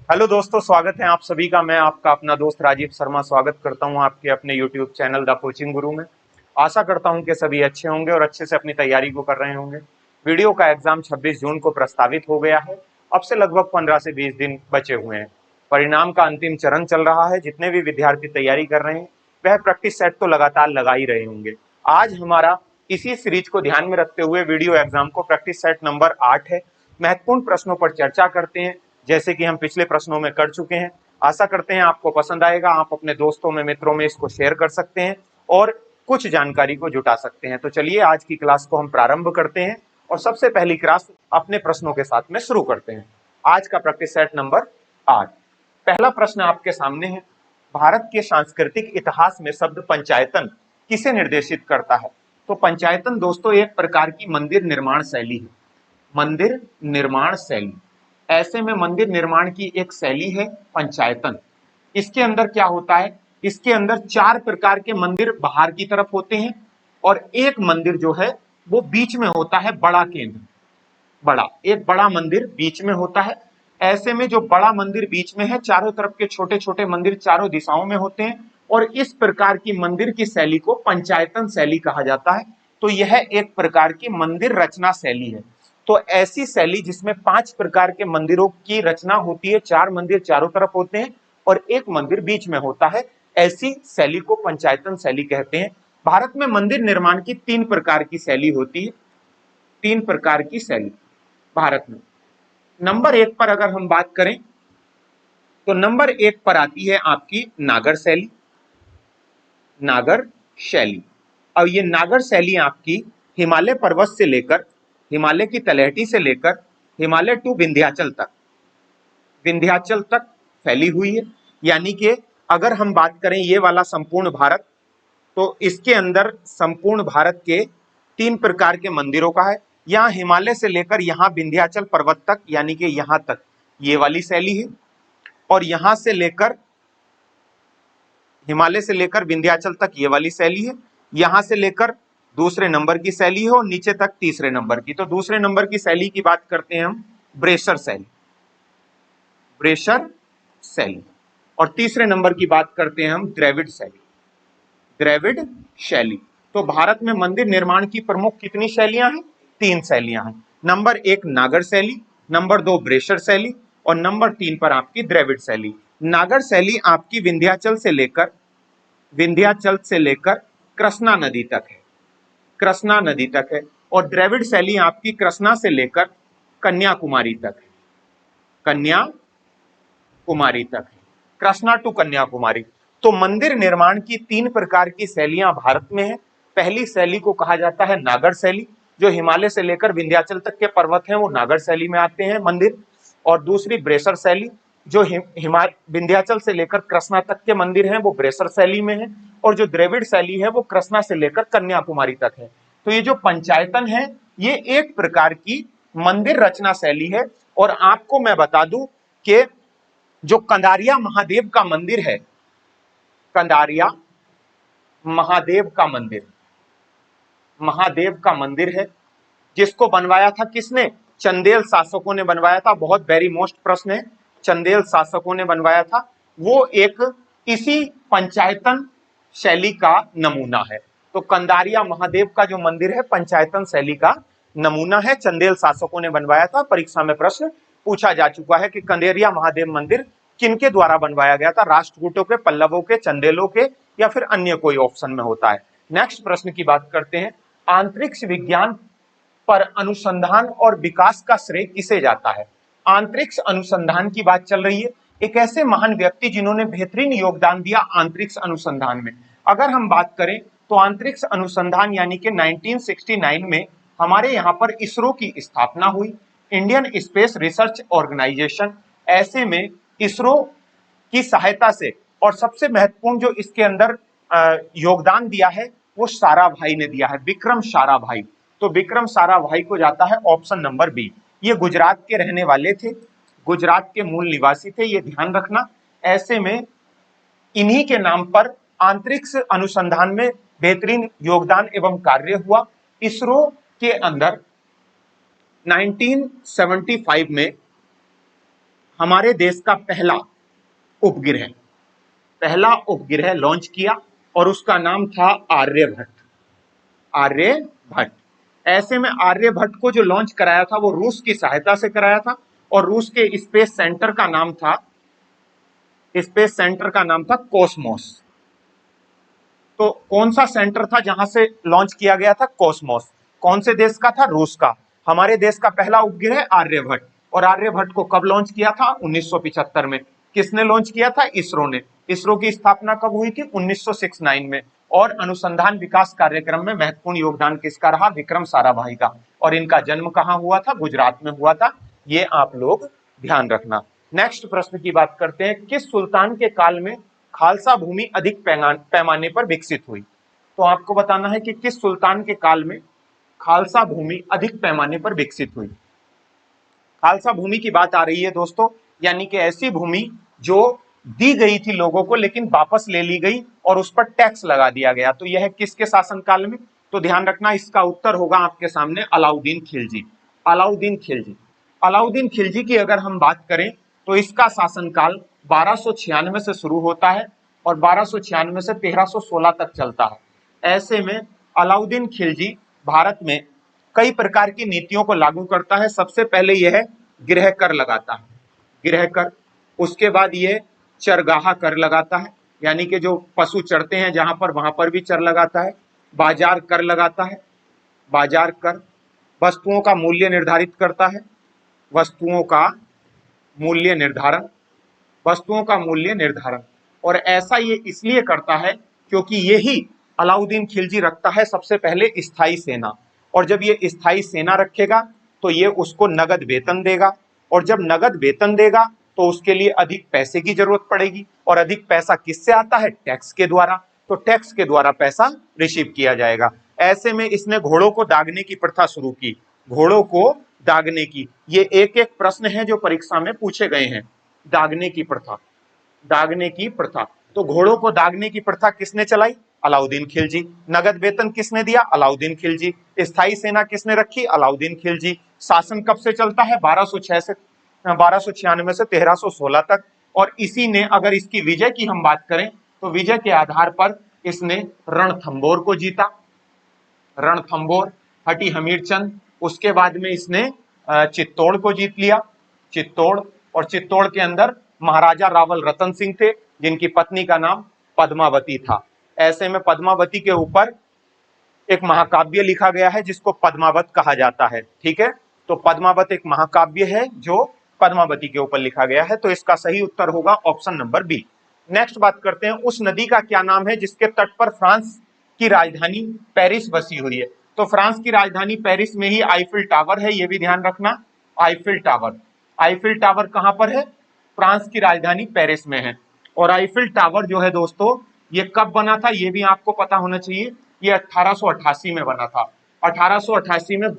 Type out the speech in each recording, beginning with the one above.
Hello दोस्तों, स्वागत है आप सभी का। मैं आपका अपना दोस्त राजीव शर्मा स्वागत करता हूं आपके अपने यूट्यूब चैनल द कोचिंग गुरु में। आशा करता हूं कि सभी अच्छे होंगे और अच्छे से अपनी तैयारी को कर रहे होंगे। वीडियो का एग्जाम 26 जून को प्रस्तावित हो गया है। अब से लगभग 15 से 20 दिन बचे हुए हैं। परिणाम का अंतिम चरण चल रहा है। जितने भी विद्यार्थी तैयारी कर रहे हैं वह प्रैक्टिस सेट तो लगातार लगा ही रहे होंगे। आज हमारा इसी सीरीज को ध्यान में रखते हुए वीडियो एग्जाम को प्रैक्टिस सेट नंबर 8 है। महत्वपूर्ण प्रश्नों पर चर्चा करते हैं, जैसे कि हम पिछले प्रश्नों में कर चुके हैं। आशा करते हैं आपको पसंद आएगा। आप अपने दोस्तों में, मित्रों में इसको शेयर कर सकते हैं और कुछ जानकारी को जुटा सकते हैं। तो चलिए आज की क्लास को हम प्रारंभ करते हैं और सबसे पहली क्लास अपने प्रश्नों के साथ में शुरू करते हैं। आज का प्रैक्टिस सेट नंबर 8। पहला प्रश्न आपके सामने है। भारत के सांस्कृतिक इतिहास में शब्द पंचायतन किसे निर्देशित करता है? तो पंचायतन दोस्तों एक प्रकार की मंदिर निर्माण शैली है। मंदिर निर्माण शैली, ऐसे में मंदिर निर्माण की एक शैली है पंचायतन। इसके अंदर क्या होता है? इसके अंदर 4 प्रकार के मंदिर बाहर की तरफ होते हैं और एक मंदिर जो है वो बीच में होता है, बड़ा केंद्र। बड़ा एक बड़ा मंदिर बीच में होता है। ऐसे में जो बड़ा मंदिर बीच में है, चारों तरफ के छोटे छोटे मंदिर चारों दिशाओं में होते हैं और इस प्रकार की मंदिर की शैली को पंचायतन शैली कहा जाता है। तो यह एक प्रकार की मंदिर रचना शैली है। तो ऐसी शैली जिसमें 5 प्रकार के मंदिरों की रचना होती है, 4 मंदिर चारों तरफ होते हैं और एक मंदिर बीच में होता है, ऐसी शैली को पंचायतन शैली कहते हैं। भारत में मंदिर निर्माण की 3 प्रकार की शैली होती है। 3 प्रकार की शैली भारत में। नंबर 1 पर अगर हम बात करें तो नंबर 1 पर आती है आपकी नागर शैली। नागर शैली। अब ये नागर शैली आपकी हिमालय पर्वत से लेकर, हिमालय की तलहटी से लेकर हिमालय टू विंध्याचल तक फैली हुई है। यानी कि अगर हम बात करें ये वाला संपूर्ण भारत, तो इसके अंदर संपूर्ण भारत के 3 प्रकार के मंदिरों का है। यहाँ हिमालय से लेकर यहाँ विंध्याचल पर्वत तक, यानी कि यहाँ तक ये वाली शैली है। और यहां से लेकर, हिमालय से लेकर विंध्याचल तक ये वाली शैली है। यहां से लेकर दूसरे नंबर की शैली है और नीचे तक तीसरे नंबर की। तो दूसरे नंबर की शैली की बात करते हैं हम, ब्रेशर शैली। ब्रेशर शैली। और तीसरे नंबर की बात करते हैं हम द्रविड़ शैली। द्रविड़ शैली। तो भारत में मंदिर निर्माण की प्रमुख कितनी शैलियां हैं? 3 शैलियां हैं। नंबर 1 नागर शैली, नंबर 2 ब्रेशर शैली और नंबर 3 पर आपकी द्रविड़ शैली। नागर शैली आपकी विंध्याचल से लेकर कृष्णा नदी तक है। कृष्णा नदी तक है। और द्रविड़ शैली आपकी कृष्णा से लेकर कन्याकुमारी तक है। कन्याकुमारी तक है। कृष्णा टू कन्याकुमारी। तो मंदिर निर्माण की 3 प्रकार की शैलियां भारत में है। पहली शैली को कहा जाता है नागर शैली, जो हिमालय से लेकर विंध्याचल तक के पर्वत हैं वो नागर शैली में आते हैं मंदिर। और दूसरी ब्रेशर शैली, जो विंध्याचल से लेकर कृष्णा तक के मंदिर हैं वो ब्रेशर शैली में है। और जो द्रविड़ शैली है वो कृष्णा से लेकर कन्याकुमारी तक है। तो ये जो पंचायतन है ये एक प्रकार की मंदिर रचना शैली है। और आपको मैं बता दूं कि जो कंदारिया महादेव का मंदिर है, कंदारिया महादेव का मंदिर, महादेव का मंदिर है, जिसको बनवाया था किसने? चंदेल शासकों ने बनवाया था। बहुत वेरी मोस्ट प्रश्न है, चंदेल शासकों ने बनवाया था। वो एक इसी पंचायतन शैली का नमूना है। तो कंदारिया महादेव का जो मंदिर है पंचायतन शैली का नमूना है, चंदेल शासकों ने बनवाया था। परीक्षा में प्रश्न पूछा जा चुका है कि कंदारिया महादेव मंदिर किनके द्वारा बनवाया गया था? राष्ट्रकूटों के, पल्लवों के, चंदेलों के, या फिर अन्य कोई ऑप्शन में होता है। नेक्स्ट प्रश्न की बात करते हैं। अंतरिक्ष विज्ञान पर अनुसंधान और विकास का श्रेय किसे जाता है? अंतरिक्ष अनुसंधान की बात चल रही है। एक ऐसे महान व्यक्ति जिन्होंने बेहतरीन योगदान दिया अंतरिक्ष अनुसंधान में। अगर हम बात करें तो अंतरिक्ष अनुसंधान यानी कि 1969 में हमारे यहाँ पर इसरो की स्थापना हुई, इंडियन स्पेस रिसर्च ऑर्गेनाइजेशन। ऐसे में इसरो की सहायता से, और सबसे महत्वपूर्ण जो इसके अंदर योगदान दिया है वो साराभाई ने दिया है, विक्रम साराभाई। तो विक्रम साराभाई को जाता है ऑप्शन नंबर बी। ये गुजरात के रहने वाले थे, गुजरात के मूल निवासी थे, ये ध्यान रखना। ऐसे में इन्हीं के नाम पर अंतरिक्ष अनुसंधान में बेहतरीन योगदान एवं कार्य हुआ। इसरो के अंदर 1975 में हमारे देश का पहला उपग्रह लॉन्च किया और उसका नाम था आर्यभट्ट। आर्यभट्ट। ऐसे में आर्यभट्ट को जो लॉन्च कराया था वो रूस की सहायता से कराया था और रूस के स्पेस सेंटर का नाम था कॉस्मोस। तो कौन सा सेंटर था जहां से लॉन्च किया गया था? कॉस्मोस। कौन से देश का था? रूस का। हमारे देश का पहला उपग्रह आर्यभट्ट। और आर्यभट्ट को कब लॉन्च किया था? 1975 में। किसने लॉन्च किया था? इसरो ने। इसरो की स्थापना कब हुई थी? 1969 में। और अनुसंधान विकास कार्यक्रम में महत्वपूर्ण योगदान किसका रहा? विक्रम साराभाई का। और इनका जन्म कहां हुआ था? गुजरात में हुआ था। ये आप लोग ध्यान रखना। नेक्स्ट प्रश्न की बात करते हैं। किस सुल्तान के काल में खालसा भूमि अधिक पैमाने पर विकसित हुई? तो आपको बताना है कि किस सुल्तान के काल में खालसा भूमि अधिक पैमाने पर विकसित हुई। खालसा भूमि की बात आ रही है दोस्तों, यानी कि ऐसी भूमि जो दी गई थी लोगों को लेकिन वापस ले ली गई और उस पर टैक्स लगा दिया गया। तो यह किसके शासनकाल में? तो ध्यान रखना, इसका उत्तर होगा आपके सामने अलाउद्दीन खिलजी। अलाउद्दीन खिलजी। अलाउद्दीन खिलजी की अगर हम बात करें तो इसका शासनकाल 1296 से शुरू होता है और 1296 से 1316 तक चलता है। ऐसे में अलाउद्दीन खिलजी भारत में कई प्रकार की नीतियों को लागू करता है। सबसे पहले यह गृह कर लगाता है, गृह कर। उसके बाद यह चरगाहा कर लगाता है, यानी कि जो पशु चरते हैं जहां पर वहां पर भी चर लगाता है। बाजार कर लगाता है, बाजार कर। वस्तुओं का मूल्य निर्धारित करता है, वस्तुओं का मूल्य निर्धारण, वस्तुओं का मूल्य निर्धारण। और ऐसा ये इसलिए करता है क्योंकि यही अलाउद्दीन खिलजी रखता है सबसे पहले स्थायी सेना। और जब ये स्थायी सेना रखेगा तो ये उसको नगद वेतन देगा, और जब नगद वेतन देगा तो उसके लिए अधिक पैसे की जरूरत पड़ेगी। और अधिक पैसा किससे आता है? टैक्स के द्वारा। तो टैक्स के द्वारा पैसा रिसीव किया जाएगा। ऐसे में इसने घोड़ों को दागने की प्रथा शुरू की। घोड़ों को दागने की, ये एक एक प्रश्न है जो परीक्षा में पूछे गए हैं। दागने की प्रथा, दागने की प्रथा। तो घोड़ों को दागने की प्रथा किसने चलाई? अलाउद्दीन खिलजी। नगद वेतन किसने दिया? अलाउद्दीन खिलजी। स्थायी सेना किसने रखी? अलाउद्दीन खिलजी। शासन कब से चलता है? 1296 से 1316 तक। और इसी ने, अगर इसकी विजय की हम बात करें तो विजय के आधार पर इसने रणथंबोर को जीता। रणथंबोर, हटी हमीरचंद। उसके बाद में इसने चित्तौड़ को जीत लिया, चित्तौड़। और चित्तौड़ के अंदर महाराजा रावल रतन सिंह थे जिनकी पत्नी का नाम पद्मावती था। ऐसे में पद्मावती के ऊपर एक महाकाव्य लिखा गया है जिसको पद्मावत कहा जाता है। ठीक है, तो पद्मावत एक महाकाव्य है जो पद्मावती के ऊपर लिखा गया है। तो इसका सही उत्तर होगा ऑप्शन नंबर बी। नेक्स्ट बात करते हैं, उस नदी का क्या नाम है जिसके तट पर फ्रांस की राजधानी पेरिस बसी हुई है? तो फ्रांस की राजधानी पेरिस में ही आईफिल टावर है, यह भी ध्यान रखना। आईफिल टावर, आईफिल टावर कहां पर है? फ्रांस की राजधानी पेरिस में है। और आईफिल टावर जो है दोस्तों, ये कब बना था ये भी आपको पता होना चाहिए। ये 1888 में बना था। 1888 में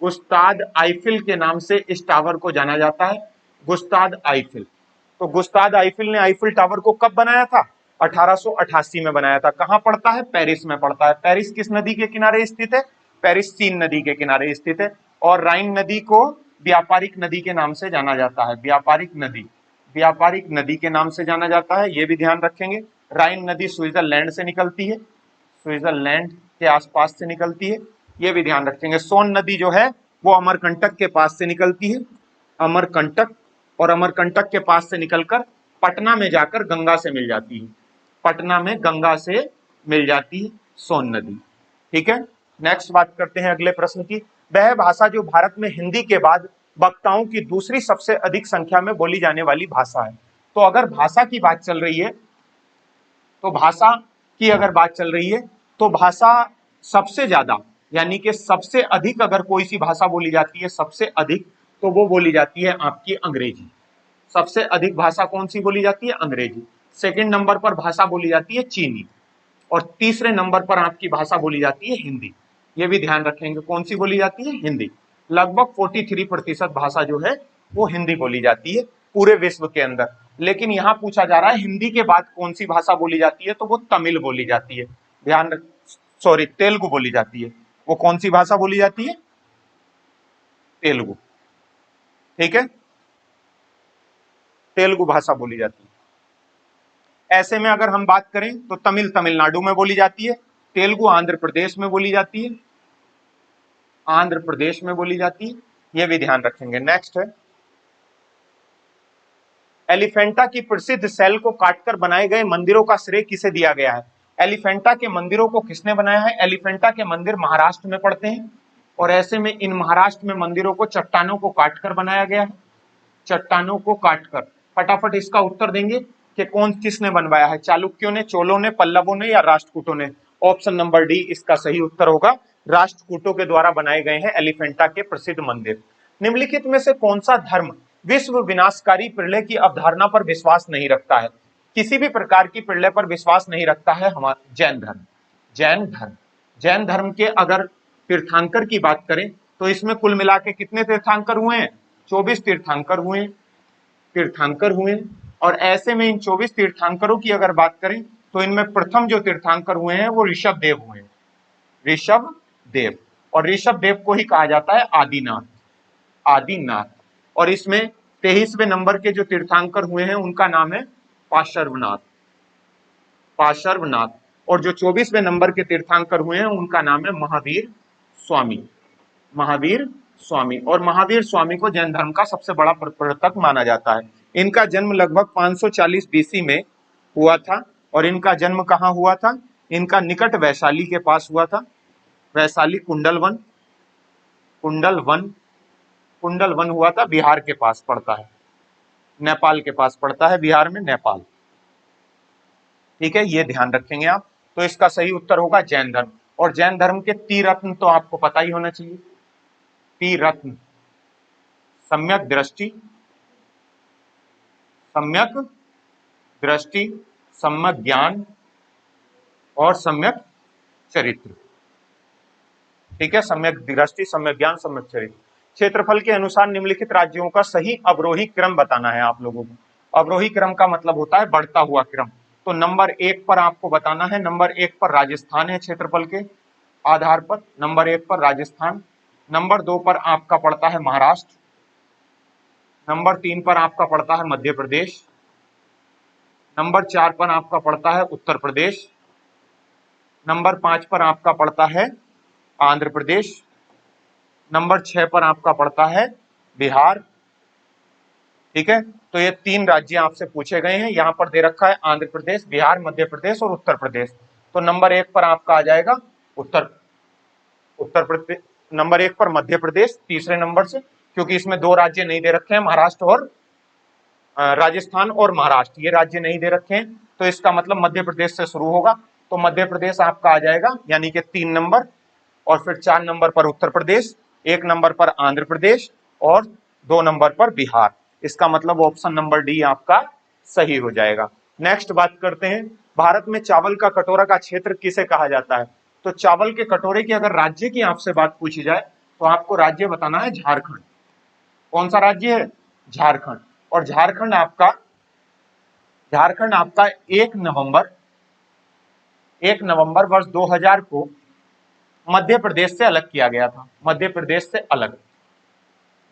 गुस्ताद आईफिल के नाम से इस टावर को जाना जाता है, गुस्ताद आईफिल। तो गुस्ताद आईफिल ने आईफिल टावर को कब बनाया था? 1888 में बनाया था। कहां पड़ता है? पेरिस में पड़ता है। पेरिस किस नदी के किनारे स्थित है? पेरिस सीन नदी के किनारे स्थित है। और राइन नदी को व्यापारिक नदी के नाम से जाना जाता है, व्यापारिक नदी, व्यापारिक नदी के नाम से जाना जाता है, ये भी ध्यान रखेंगे। राइन नदी स्विट्जरलैंड से निकलती है, स्विट्जरलैंड के आसपास से निकलती है, ये भी ध्यान रखेंगे। सोन नदी जो है वो अमरकंटक के पास से निकलती है, अमरकंटक। और अमरकंटक के पास से निकलकर पटना में जाकर गंगा से मिल जाती है, पटना में गंगा से मिल जाती है सोन नदी। ठीक है, नेक्स्ट बात करते हैं अगले प्रश्न की। वह भाषा जो भारत में हिंदी के बाद वक्ताओं की दूसरी सबसे अधिक संख्या में बोली जाने वाली भाषा है। तो अगर भाषा की बात चल रही है, तो भाषा की अगर बात चल रही है तो भाषा सबसे ज्यादा, यानी कि सबसे अधिक अगर कोई सी भाषा बोली जाती है सबसे अधिक, तो वो बोली जाती है आपकी अंग्रेजी। सबसे अधिक भाषा कौन सी बोली जाती है? अंग्रेजी। सेकंड नंबर पर भाषा बोली जाती है चीनी। और तीसरे नंबर पर आपकी भाषा बोली जाती है हिंदी। ये भी ध्यान रखेंगे, कौन सी बोली जाती है? हिंदी। लगभग 43% भाषा जो है वो हिंदी बोली जाती है पूरे विश्व के अंदर। लेकिन यहां पूछा जा रहा है हिंदी के बाद कौन सी भाषा बोली जाती है, तो वो तमिल बोली जाती है। ध्यान रख, सॉरी, तेलुगु बोली जाती है। वो कौन सी भाषा बोली जाती है? तेलुगु। ठीक है, तेलुगु भाषा बोली जाती है। ऐसे में अगर हम बात करें तो तमिल तमिलनाडु में बोली जाती है, तेलुगु आंध्र प्रदेश में बोली जाती है, आंध्र प्रदेश में बोली जाती है, ये भी ध्यान रखेंगे। नेक्स्ट है, एलिफेंटा की प्रसिद्ध सेल को काटकर बनाए गए मंदिरों का श्रेय किसे दिया गया है? एलिफेंटा के मंदिरों को किसने बनाया है? एलिफेंटा के मंदिर महाराष्ट्र में पड़ते हैं और ऐसे में इन महाराष्ट्र में मंदिरों को चट्टानों को काटकर बनाया गया है, चट्टानों को काटकर। फटाफट इसका उत्तर देंगे कि कौन किसने बनवाया है, चालुक्यों ने, चोलों ने, पल्लवों ने या राष्ट्रकूटों ने? ऑप्शन नंबर डी इसका सही उत्तर होगा, राष्ट्रकूटों के द्वारा बनाए गए हैं एलिफेंटा के प्रसिद्ध मंदिर। निम्नलिखित में से कौन सा धर्म विश्व विनाशकारी प्रलय की अवधारणा पर विश्वास नहीं रखता है? किसी भी प्रकार की प्रलय पर विश्वास नहीं रखता है हमारा जैन धर्म। जैन धर्म, जैन धर्म के अगर तीर्थंकर की बात करें तो इसमें कुल मिला के कितने तीर्थंकर हुए हैं? 24 तीर्थंकर हुए, तीर्थंकर हुए। और ऐसे में इन 24 तीर्थंकरों की अगर बात करें तो इनमें प्रथम जो तीर्थंकर हुए हैं वो ऋषभ देव हुए, ऋषभ देव। और ऋषभ देव को ही कहा जाता है आदिनाथ, आदिनाथ। और इसमें 23वें नंबर के जो तीर्थंकर हुए हैं उनका नाम है पार्श्वनाथ, पार्श्वनाथ। और जो 24वें नंबर के तीर्थंकर हुए हैं उनका नाम है महावीर स्वामी, महावीर स्वामी। और महावीर स्वामी को जैन धर्म का सबसे बड़ा प्रवर्तक माना जाता है। इनका जन्म लगभग 540 बीसी में हुआ था। और इनका जन्म कहाँ हुआ था? इनका निकट वैशाली के पास हुआ था, वैशाली कुंडलवन, कुंडलवन, कुंडलवन हुआ था, बिहार के पास पड़ता है, नेपाल के पास पड़ता है, बिहार में नेपाल। ठीक है, ये ध्यान रखेंगे आप। तो इसका सही उत्तर होगा जैन धर्म। और जैन धर्म के त्रिरत्न तो आपको पता ही होना चाहिए। त्रिरत्न, सम्यक दृष्टि, सम्यक दृष्टि, सम्यक ज्ञान और सम्यक चरित्र। ठीक है, सम्यक दृष्टि, सम्यक ज्ञान, सम्यक चरित्र। क्षेत्रफल के अनुसार निम्नलिखित राज्यों का सही अवरोही क्रम बताना है आप लोगों को। अवरोही क्रम का मतलब होता है बढ़ता हुआ क्रम। तो नंबर 1 पर आपको बताना है, नंबर 1 पर राजस्थान है क्षेत्रफल के आधार पर, नंबर 1 पर राजस्थान। नंबर 2 पर आपका पड़ता है महाराष्ट्र, नंबर 3 पर आपका पड़ता है मध्य प्रदेश, नंबर 4 पर आपका पड़ता है उत्तर प्रदेश, नंबर 5 पर आपका पड़ता है आंध्र प्रदेश, नंबर 6 पर आपका पड़ता है बिहार। ठीक है, तो ये 3 राज्य आपसे पूछे गए हैं। यहां पर दे रखा है आंध्र प्रदेश, बिहार, मध्य प्रदेश और उत्तर प्रदेश। तो नंबर 1 पर आपका आ जाएगा उत्तर प्रदेश, नंबर 1 पर मध्य प्रदेश तीसरे नंबर से, क्योंकि इसमें 2 राज्य नहीं दे रखे हैं, महाराष्ट्र और राजस्थान और महाराष्ट्र, ये राज्य नहीं दे रखे हैं। तो इसका मतलब मध्य प्रदेश से शुरू होगा। तो मध्य प्रदेश आपका आ जाएगा, यानी कि 3 नंबर। और फिर 4 नंबर पर उत्तर प्रदेश, 1 नंबर पर आंध्र प्रदेश और 2 नंबर पर बिहार। इसका मतलब ऑप्शन नंबर डी आपका सही हो जाएगा। नेक्स्ट बात करते हैं, भारत में चावल का कटोरा का क्षेत्र किसे कहा जाता है? तो चावल के कटोरे की अगर राज्य की आपसे बात पूछी जाए तो आपको राज्य बताना है झारखंड। कौन सा राज्य है? झारखंड। और झारखंड आपका 1 नवंबर वर्ष 2000 को मध्य प्रदेश से अलग किया गया था, मध्य प्रदेश से अलग,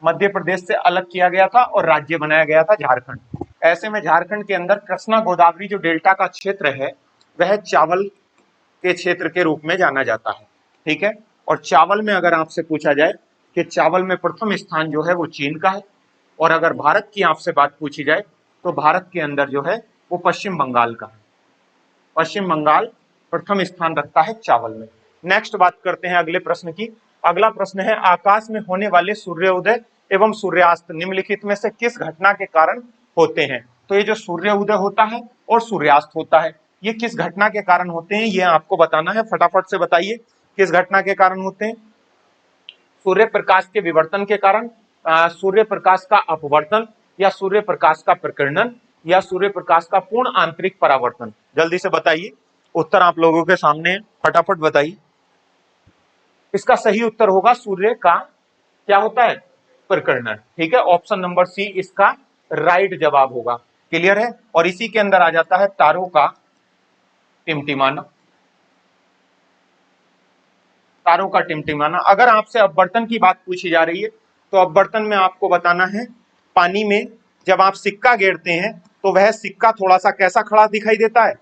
मध्य प्रदेश से अलग किया गया था और राज्य बनाया गया था झारखंड। ऐसे में झारखंड के अंदर कृष्णा गोदावरी जो डेल्टा का क्षेत्र है वह चावल के क्षेत्र के रूप में जाना जाता है। ठीक है, और चावल में अगर आपसे पूछा जाए कि चावल में प्रथम स्थान जो है वो चीन का है। और अगर भारत की आपसे बात पूछी जाए तो भारत के अंदर जो है वो पश्चिम बंगाल का है, पश्चिम बंगाल प्रथम स्थान रखता है चावल में। नेक्स्ट बात करते हैं अगले प्रश्न की। अगला प्रश्न है, आकाश में होने वाले सूर्योदय एवं सूर्यास्त निम्नलिखित में से किस घटना के कारण होते हैं? तो ये जो सूर्योदय होता है और सूर्यास्त होता है ये किस घटना के कारण होते हैं, ये आपको बताना है। फटाफट से बताइए किस घटना के कारण होते हैं? सूर्य प्रकाश के विवर्तन के कारण, सूर्य प्रकाश का अपवर्तन, या सूर्य प्रकाश का प्रकीर्णन, या सूर्य प्रकाश का पूर्ण आंतरिक परावर्तन? जल्दी से बताइए, उत्तर आप लोगों के सामने है, फटाफट बताइए। इसका सही उत्तर होगा सूर्य का क्या होता है? प्रकीर्णन। ठीक है, ऑप्शन नंबर सी इसका राइट जवाब होगा। क्लियर है? और इसी के अंदर आ जाता है तारों का टिमटिमाना, तारों का टिमटिमाना। अगर आपसे अपवर्तन की बात पूछी जा रही है तो अपवर्तन में आपको बताना है पानी में जब आप सिक्का गिरते हैं तो वह सिक्का थोड़ा सा कैसा खड़ा दिखाई देता है,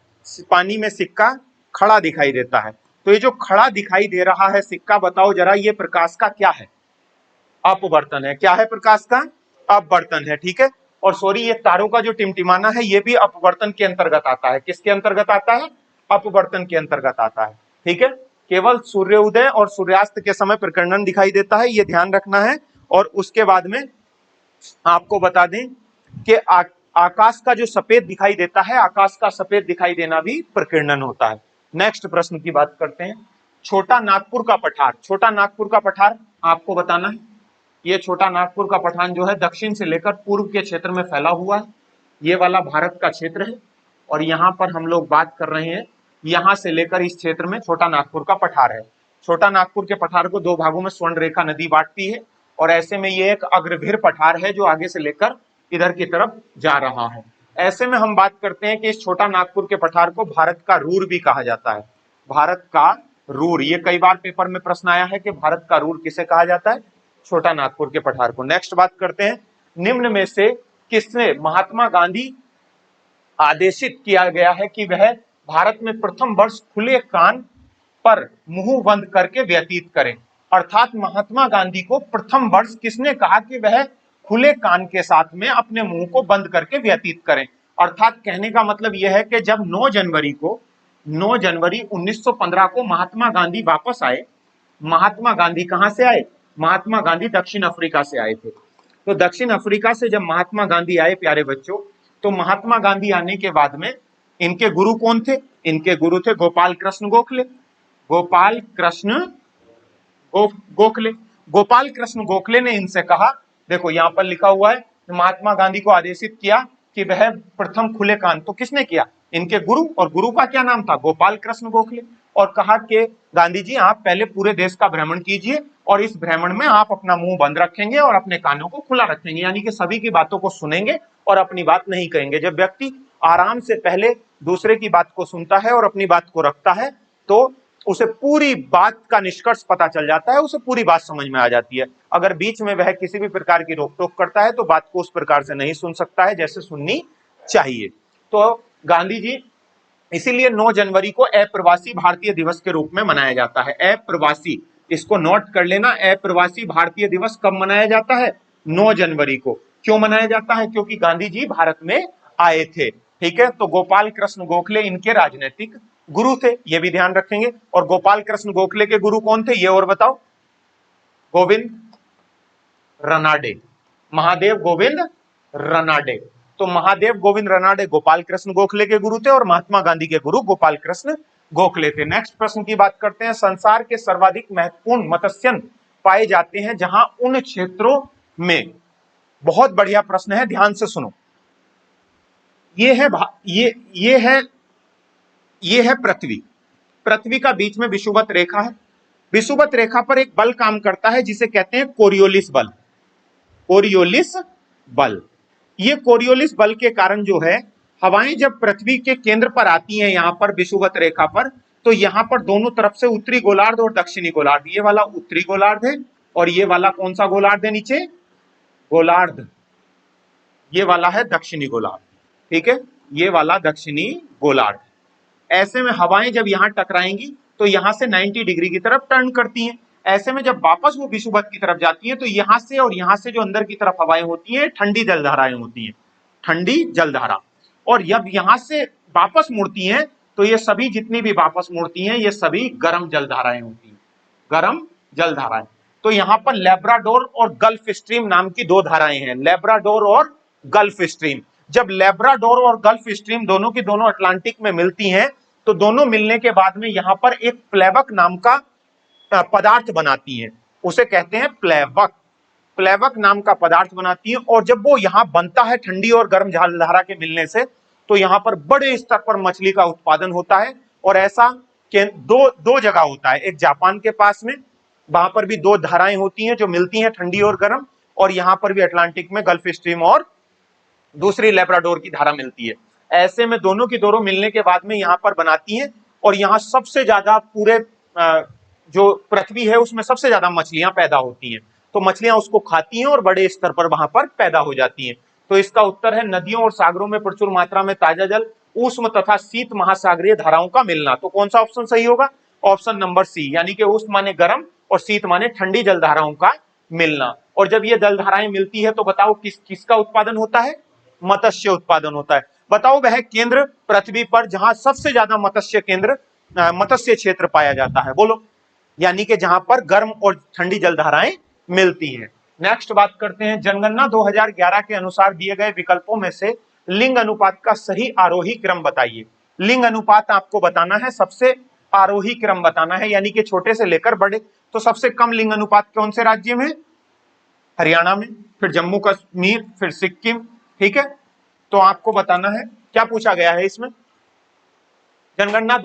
पानी में सिक्का खड़ा दिखाई देता है। तो ये जो खड़ा दिखाई दे रहा है सिक्का, बताओ जरा ये प्रकाश का क्या है, अपवर्तन है। क्या है प्रकाश का, अपवर्तन है, ठीक है। और सॉरी, ये तारों का जो टिमटिमाना है ये भी अपवर्तन के अंतर्गत आता है। किसके अंतर्गत आता है, अपवर्तन के अंतर्गत आता है, ठीक है। केवल सूर्योदय और सूर्यास्त के समय प्रकर्णन दिखाई देता है, ये ध्यान रखना है। और उसके बाद में आपको बता दें कि आकाश का जो सफेद दिखाई देता है, आकाश का सफेद दिखाई देना भी प्रकीर्णन होता है। नेक्स्ट प्रश्न की बात करते हैं, छोटा नागपुर का पठार। छोटा नागपुर का पठार आपको बताना है। ये छोटा नागपुर का पठार जो है दक्षिण से लेकर पूर्व के क्षेत्र में फैला हुआ है। ये वाला भारत का क्षेत्र है और यहाँ पर हम लोग बात कर रहे हैं, यहाँ से लेकर इस क्षेत्र में छोटा नागपुर का पठार है। छोटा नागपुर के पठार को दो भागों में स्वर्ण रेखा नदी बांटती है और ऐसे में ये एक अग्रभीर पठार है जो आगे से लेकर इधर की तरफ जा रहा है। ऐसे में हम बात करते हैं कि इस छोटा नागपुर के पठार को भारत का रूर भी कहा जाता है। भारत का रूर, ये कई बार पेपर में प्रश्न आया है कि भारत का रूर किसे कहा जाता है, छोटा नागपुर के पठार को। नेक्स्ट बात करते हैं, निम्न में से किसने महात्मा गांधी आदेशित किया गया है कि वह भारत में प्रथम वर्ष खुले कान पर मुंह बंद करके व्यतीत करें। अर्थात महात्मा गांधी को प्रथम वर्ष किसने कहा कि वह खुले कान के साथ में अपने मुंह को बंद करके व्यतीत करें। अर्थात कहने का मतलब यह है कि जब 9 जनवरी 1915 को महात्मा गांधी वापस आए। महात्मा गांधी कहां से आए, महात्मा गांधी दक्षिण अफ्रीका से आए थे। तो दक्षिण अफ्रीका से जब महात्मा गांधी आए प्यारे बच्चों, तो महात्मा गांधी आने के बाद में इनके गुरु कौन थे, इनके गुरु थे गोपाल कृष्ण गोखले। गोपाल कृष्ण गोखले, गोपाल कृष्ण गोखले ने इनसे कहा, देखो यहां पर लिखा हुआ है, महात्मा गांधी को आदेशित किया कि वह प्रथम खुले कान, तो किसने किया, इनके गुरु, और गुरु का क्या नाम था, गोपाल कृष्ण गोखले। और कहा कि गांधी जी आप पहले पूरे देश का भ्रमण कीजिए और इस भ्रमण में आप अपना मुंह बंद रखेंगे और अपने कानों को खुला रखेंगे, यानी कि सभी की बातों को सुनेंगे और अपनी बात नहीं कहेंगे। जब व्यक्ति आराम से पहले दूसरे की बात को सुनता है और अपनी बात को रखता है तो उसे पूरी बात का निष्कर्ष पता चल जाता है, उसे पूरी बात समझ में आ जाती है। अगर बीच में वह किसी भी प्रकार की रोक टोक करता है तो बात को उस प्रकार से नहीं सुन सकता है जैसे सुननी चाहिए। तो गांधी जी, इसीलिए 9 जनवरी को अप्रवासी भारतीय दिवस के रूप में मनाया जाता है। अप्रवासी, इसको नोट कर लेना, अप्रवासी भारतीय दिवस कब मनाया जाता है, 9 जनवरी को। क्यों मनाया जाता है, क्योंकि गांधी जी भारत में आए थे, ठीक है। तो गोपाल कृष्ण गोखले इनके राजनीतिक गुरु थे, ये भी ध्यान रखेंगे। और गोपाल कृष्ण गोखले के गुरु कौन थे, ये और बताओ, गोविंद रनाडे, महादेव गोविंद रनाडे। तो महादेव गोविंद रनाडे गोपाल कृष्ण गोखले के गुरु थे और महात्मा गांधी के गुरु गोपाल कृष्ण गोखले थे। नेक्स्ट प्रश्न की बात करते हैं, संसार के सर्वाधिक महत्वपूर्ण मत्स्यन पाए जाते हैं जहां उन क्षेत्रों में, बहुत बढ़िया प्रश्न है, ध्यान से सुनो। ये है पृथ्वी, पृथ्वी का बीच में विषुवत रेखा है। विषुवत रेखा पर एक बल काम करता है जिसे कहते हैं कोरियोलिस बल। कोरियोलिस बल, ये कोरियोलिस बल के कारण जो है हवाएं जब पृथ्वी के केंद्र पर आती हैं, यहां पर विषुवत रेखा पर, तो यहां पर दोनों तरफ से उत्तरी गोलार्ध और दक्षिणी गोलार्ध, ये वाला उत्तरी गोलार्ध है और ये वाला कौन सा गोलार्ध है, नीचे गोलार्ध, ये वाला है दक्षिणी गोलार्ध, ठीक है, ये वाला दक्षिणी गोलार्ध। ऐसे में हवाएं जब यहां टकराएंगी तो यहां से 90 डिग्री की तरफ टर्न करती हैं। ऐसे में जब वापस वो विषुवत की तरफ जाती हैं तो यहां से और यहां से जो अंदर की तरफ हवाएं होती हैं, ठंडी जलधाराएं होती हैं, ठंडी जलधारा। और जब यहां से वापस मुड़ती हैं तो ये सभी जितनी भी वापस मुड़ती हैं ये सभी गर्म जलधाराएं होती हैं, गर्म जलधाराएं। तो यहां पर लेब्राडोर और गल्फ स्ट्रीम नाम की दो धाराएं हैं, लेब्राडोर और गल्फ स्ट्रीम। जब लेब्राडोर और गल्फ स्ट्रीम दोनों की दोनों अटलांटिक में मिलती हैं तो दोनों मिलने के बाद में यहां पर एक प्लेवक नाम का पदार्थ बनाती हैं, उसे कहते हैं प्लेवक। प्लेवक नाम का पदार्थ बनाती हैं और जब वो यहां बनता है ठंडी और गर्म जलधारा के मिलने से, तो यहां पर बड़े स्तर पर मछली का उत्पादन होता है। और ऐसा दो जगह होता है, एक जापान के पास में, वहां पर भी दो धाराएं होती हैं जो मिलती हैं ठंडी और गर्म, और यहां पर भी अटलांटिक में गल्फ स्ट्रीम और दूसरी लेब्राडोर की धारा मिलती है। ऐसे में दोनों की दोनों मिलने के बाद में यहां पर बनाती हैं और यहां सबसे ज्यादा पूरे जो पृथ्वी है उसमें सबसे ज्यादा मछलियां पैदा होती हैं। तो मछलियां उसको खाती हैं और बड़े स्तर पर वहां पर पैदा हो जाती हैं। तो इसका उत्तर है नदियों और सागरों में प्रचुर मात्रा में ताजा जल, ऊष्म तथा शीत महासागरीय धाराओं का मिलना। तो कौन सा ऑप्शन सही होगा? ऑप्शन नंबर सी, यानी कि ऊष्म माने गर्म और शीत माने ठंडी जल धाराओं का मिलना। और जब ये जल धाराएं मिलती है तो बताओ किसका उत्पादन होता है? मत्स्य उत्पादन होता है। बताओ वह केंद्र पृथ्वी पर जहां सबसे ज्यादा मत्स्य क्षेत्र पाया जाता है, बोलो। यानी कि जहां पर गर्म और ठंडी जल धाराएं मिलती हैं। नेक्स्ट बात करते हैं, जनगणना 2011 के अनुसार दिए गए विकल्पों में से लिंग अनुपात का सही आरोही क्रम बताइए। लिंग अनुपात आपको बताना है, सबसे आरोही क्रम बताना है, यानी कि छोटे से लेकर बड़े। तो सबसे कम लिंग अनुपात कौन से राज्य में? हरियाणा में, फिर जम्मू कश्मीर, फिर सिक्किम। ठीक है, तो आपको बताना है क्या पूछा गया है इसमें। जनगणना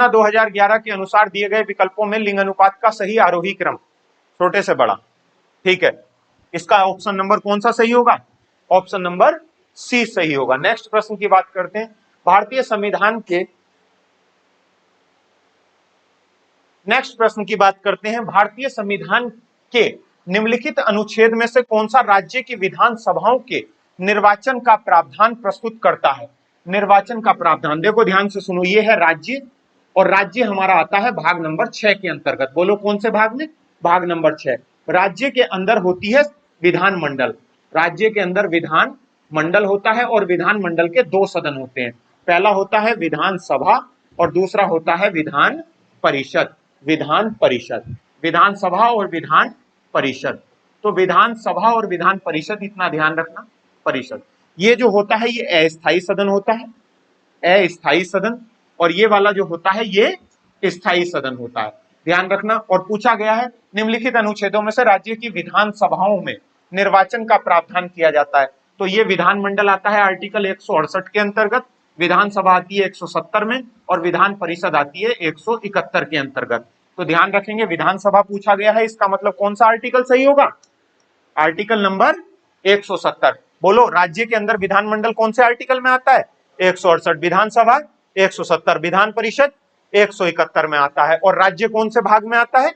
2011 के अनुसार दिए गए विकल्पों में लिंग अनुपात का सही आरोही क्रम, छोटे से बड़ा। ठीक है, इसका ऑप्शन नंबर कौन सा सही होगा? ऑप्शन नंबर सी सही होगा। नेक्स्ट प्रश्न की बात करते हैं, भारतीय संविधान के भारतीय संविधान के निम्नलिखित अनुच्छेद में से कौन सा राज्य की विधानसभाओं के निर्वाचन का प्रावधान प्रस्तुत करता है? निर्वाचन का प्रावधान देखो ध्यान से सुनो, ये है राज्य, और राज्य हमारा आता है भाग नंबर 6 के अंतर्गत। बोलो कौन से भाग में? भाग नंबर 6। राज्य के अंदर होती है विधानमंडल, राज्य के अंदर विधान मंडल होता है, और विधानमंडल के 2 सदन होते हैं। पहला होता है विधानसभा और दूसरा होता है विधान परिषद। विधानसभा और विधान परिषद। तो विधानसभा और विधान परिषद, इतना ध्यान रखना, परिषद ये जो होता है ये अस्थायी सदन होता है, अस्थायी सदन, और ये वाला जो होता है ये स्थायी सदन होता है, ध्यान रखना। और पूछा गया है निम्नलिखित अनुच्छेदों में से राज्य की विधानसभाओं में निर्वाचन का प्रावधान किया जाता है। तो ये विधानमंडल आता है आर्टिकल 168 के अंतर्गत, विधानसभा आती है 170 में, और विधान परिषद आती है 171 के अंतर्गत। तो ध्यान रखेंगे विधानसभा पूछा गया है, इसका मतलब कौन सा आर्टिकल सही होगा? Article number 170। बोलो राज्य के अंदर विधानमंडल कौन से आर्टिकल में आता है? 168 विधानसभा, 170 विधान परिषद, 171 में आता है। और राज्य कौन से भाग में आता है?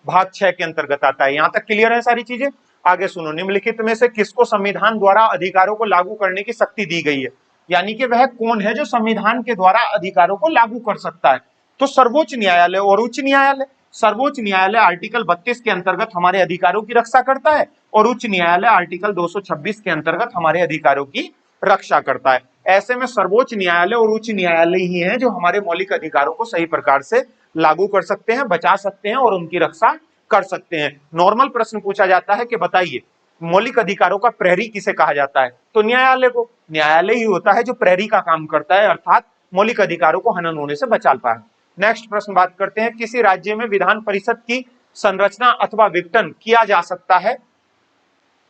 भाग 6 के अंतर्गत आता है। यहां तक क्लियर है सारी चीजें? आगे सुनो, निम्नलिखित में से किसको संविधान द्वारा अधिकारों को लागू करने की शक्ति दी गई है? यानी कि वह कौन है जो संविधान के द्वारा अधिकारों को लागू कर सकता है? तो सर्वोच्च न्यायालय और उच्च न्यायालय। सर्वोच्च न्यायालय आर्टिकल 32 के अंतर्गत हमारे अधिकारों की रक्षा करता है, और उच्च न्यायालय आर्टिकल 226 के अंतर्गत हमारे अधिकारों की रक्षा करता है। ऐसे में सर्वोच्च न्यायालय और उच्च न्यायालय ही हैं जो हमारे मौलिक अधिकारों को सही प्रकार से लागू कर सकते हैं, बचा सकते हैं और उनकी रक्षा कर सकते हैं। नॉर्मल प्रश्न पूछा जाता है कि बताइए मौलिक अधिकारों का प्रहरी किसे कहा जाता है? तो न्यायालय को। न्यायालय ही होता है जो प्रहरी का काम करता है, अर्थात मौलिक अधिकारों को हनन होने से बचाता है। नेक्स्ट प्रश्न बात करते हैं, किसी राज्य में विधान परिषद की संरचना अथवा विघटन किया जा सकता है?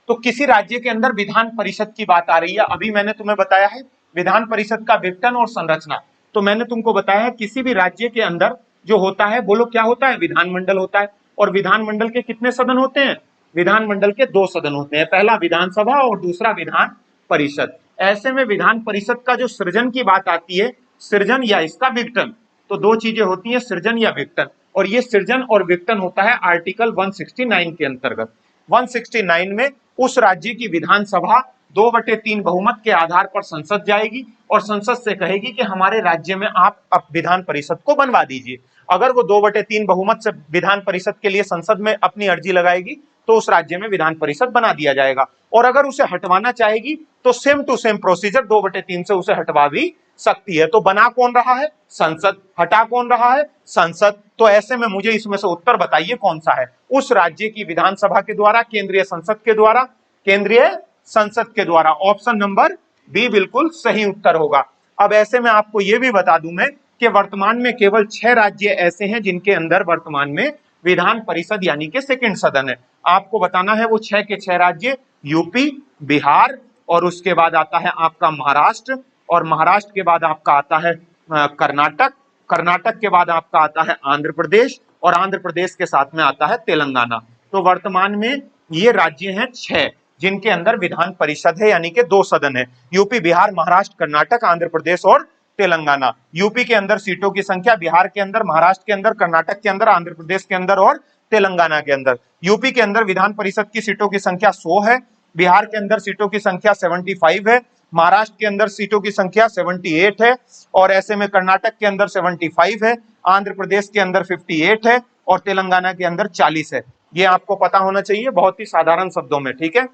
तो किसी राज्य के अंदर विधान परिषद की बात आ रही है। अभी मैंने तुम्हें बताया है विधान परिषद का विघटन और संरचना। तो मैंने तुमको बताया है किसी भी राज्य के अंदर जो होता है, बोलो क्या होता है? विधानमंडल होता है। और विधानमंडल के कितने सदन होते हैं? विधानमंडल के 2 सदन होते हैं, पहला विधानसभा और दूसरा विधान परिषद। ऐसे में विधान परिषद का जो सृजन की बात आती है, सृजन या इसका विघटन, तो 2 चीजें होती हैं, सृजन या विघटन। और ये सृजन और विघटन होता है आर्टिकल 169 के अंतर्गत। 169 में उस राज्य की विधानसभा 2/3 बहुमत के आधार पर संसद जाएगी और संसद से कहेगी कि हमारे राज्य में आप विधान परिषद को बनवा दीजिए। अगर वो 2/3 बहुमत से विधान परिषद के लिए संसद में अपनी अर्जी लगाएगी तो उस राज्य में विधान परिषद बना दिया जाएगा। और अगर उसे हटवाना चाहेगी तो सेम टू सेम प्रोसीजर 2/3 से उसे हटवा भी सकती है। तो बना कौन रहा है? संसद। हटा कौन रहा है? संसद। तो ऐसे में मुझे इसमें से उत्तर बताइए कौन सा है? उस राज्य की विधानसभा के द्वारा, केंद्रीय संसद के द्वारा, केंद्रीय संसद के द्वारा। ऑप्शन नंबर बी बिल्कुल सही उत्तर होगा। अब ऐसे में आपको यह भी बता दूं मैं कि वर्तमान में केवल 6 राज्य ऐसे हैं जिनके अंदर वर्तमान में विधान परिषद यानी कि सेकंड सदन है। आपको बताना है वो 6 के 6 राज्य, यूपी, बिहार, और उसके बाद आता है आपका महाराष्ट्र, और महाराष्ट्र के बाद आपका आता है कर्नाटक, कर्नाटक के बाद आपका आता है आंध्र प्रदेश, और आंध्र प्रदेश के साथ में आता है तेलंगाना। तो वर्तमान में ये राज्य हैं 6 जिनके अंदर विधान परिषद है यानी कि 2 सदन है। यूपी, बिहार, महाराष्ट्र, कर्नाटक, आंध्र प्रदेश और तेलंगाना। यूपी के अंदर सीटों की संख्या, बिहार के अंदर, महाराष्ट्र के अंदर, कर्नाटक के अंदर, आंध्र प्रदेश के अंदर और तेलंगाना के अंदर। यूपी के अंदर विधान परिषद की सीटों की संख्या 100 है, बिहार के अंदर सीटों की संख्या 75 है, महाराष्ट्र के अंदर सीटों की संख्या 78 है, और ऐसे में कर्नाटक के अंदर 75 है, आंध्र प्रदेश के अंदर 58 है, और तेलंगाना के अंदर 40 है। ये आपको पता होना चाहिए बहुत ही साधारण शब्दों में, ठीक है।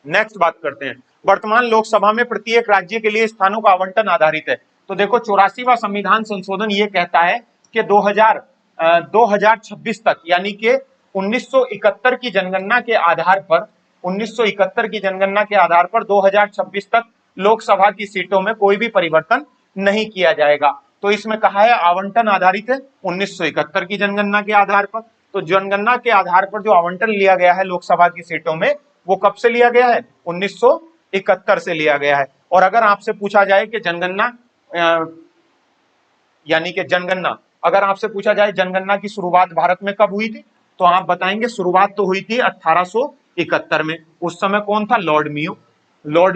नेक्स्ट बात करते हैं, वर्तमान लोकसभा में प्रत्येक राज्य के लिए स्थानों का आवंटन आधारित है। तो देखो 84वां संविधान संशोधन ये कहता है कि 2026 तक, यानी कि 1971 की जनगणना के आधार पर 1971 की जनगणना के आधार पर 2026 तक लोकसभा की सीटों में कोई भी परिवर्तन नहीं किया जाएगा। तो इसमें कहा है आवंटन आधारित है 1971 की जनगणना के आधार पर। तो जनगणना के आधार पर जो आवंटन लिया गया है लोकसभा की सीटों में, वो कब से लिया गया है? 1971 से लिया गया है। और अगर आपसे पूछा जाए कि जनगणना यानी कि जनगणना, अगर आपसे पूछा जाए जनगणना की शुरुआत भारत में कब हुई थी, तो आप बताएंगे शुरुआत तो हुई थी 1871 में। उस समय कौन था? लॉर्ड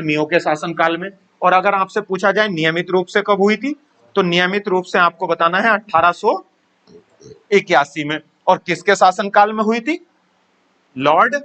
मियो के शासनकाल में। और अगर आपसे पूछा जाए नियमित रूप से कब हुई थी, तो नियमित रूप से आपको बताना है 1881 में। और किसके शासनकाल में हुई थी? लॉर्ड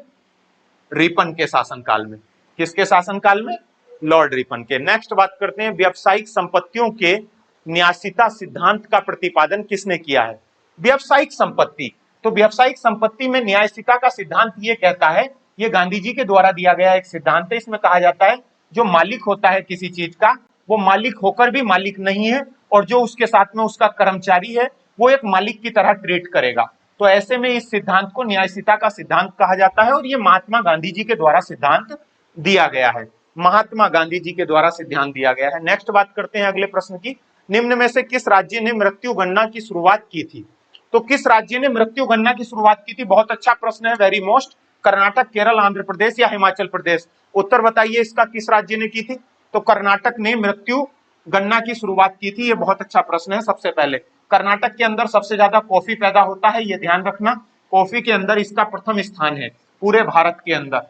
रिपन के शासनकाल में। किसके शासनकाल में? लॉर्ड रिपन के। नेक्स्ट बात करते हैं, व्यावसायिक संपत्तियों के न्यासिता सिद्धांत का प्रतिपादन किसने किया है? व्यावसायिक संपत्ति, तो व्यावसायिक संपत्ति में न्यायसिता का सिद्धांत ये कहता है, ये गांधी जी के द्वारा दिया गया एक सिद्धांत है। इसमें कहा जाता है जो मालिक होता है किसी चीज का, वो मालिक होकर भी मालिक नहीं है, और जो उसके साथ में उसका कर्मचारी है वो एक मालिक की तरह ट्रीट करेगा। तो ऐसे में इस सिद्धांत को न्यायसिता का सिद्धांत कहा जाता है, और ये महात्मा गांधी जी के द्वारा सिद्धांत दिया गया है। महात्मा गांधी जी के द्वारा सिद्धांत दिया गया है। नेक्स्ट बात करते हैं अगले प्रश्न की, निम्न में से किस राज्य ने मृत्यु गणना की शुरुआत की थी? तो किस राज्य ने मृत्यु गणना की शुरुआत की थी? बहुत अच्छा प्रश्न है, वेरी मोस्ट। कर्नाटक, केरल, आंध्र प्रदेश या हिमाचल प्रदेश? उत्तर बताइए इसका, किस राज्य ने की थी? तो कर्नाटक ने मृत्यु गणना की शुरुआत की थी। ये बहुत अच्छा प्रश्न है। सबसे पहले कर्नाटक के अंदर सबसे ज्यादा कॉफी पैदा होता है, ये ध्यान रखना। कॉफी के अंदर इसका प्रथम स्थान है पूरे भारत के अंदर।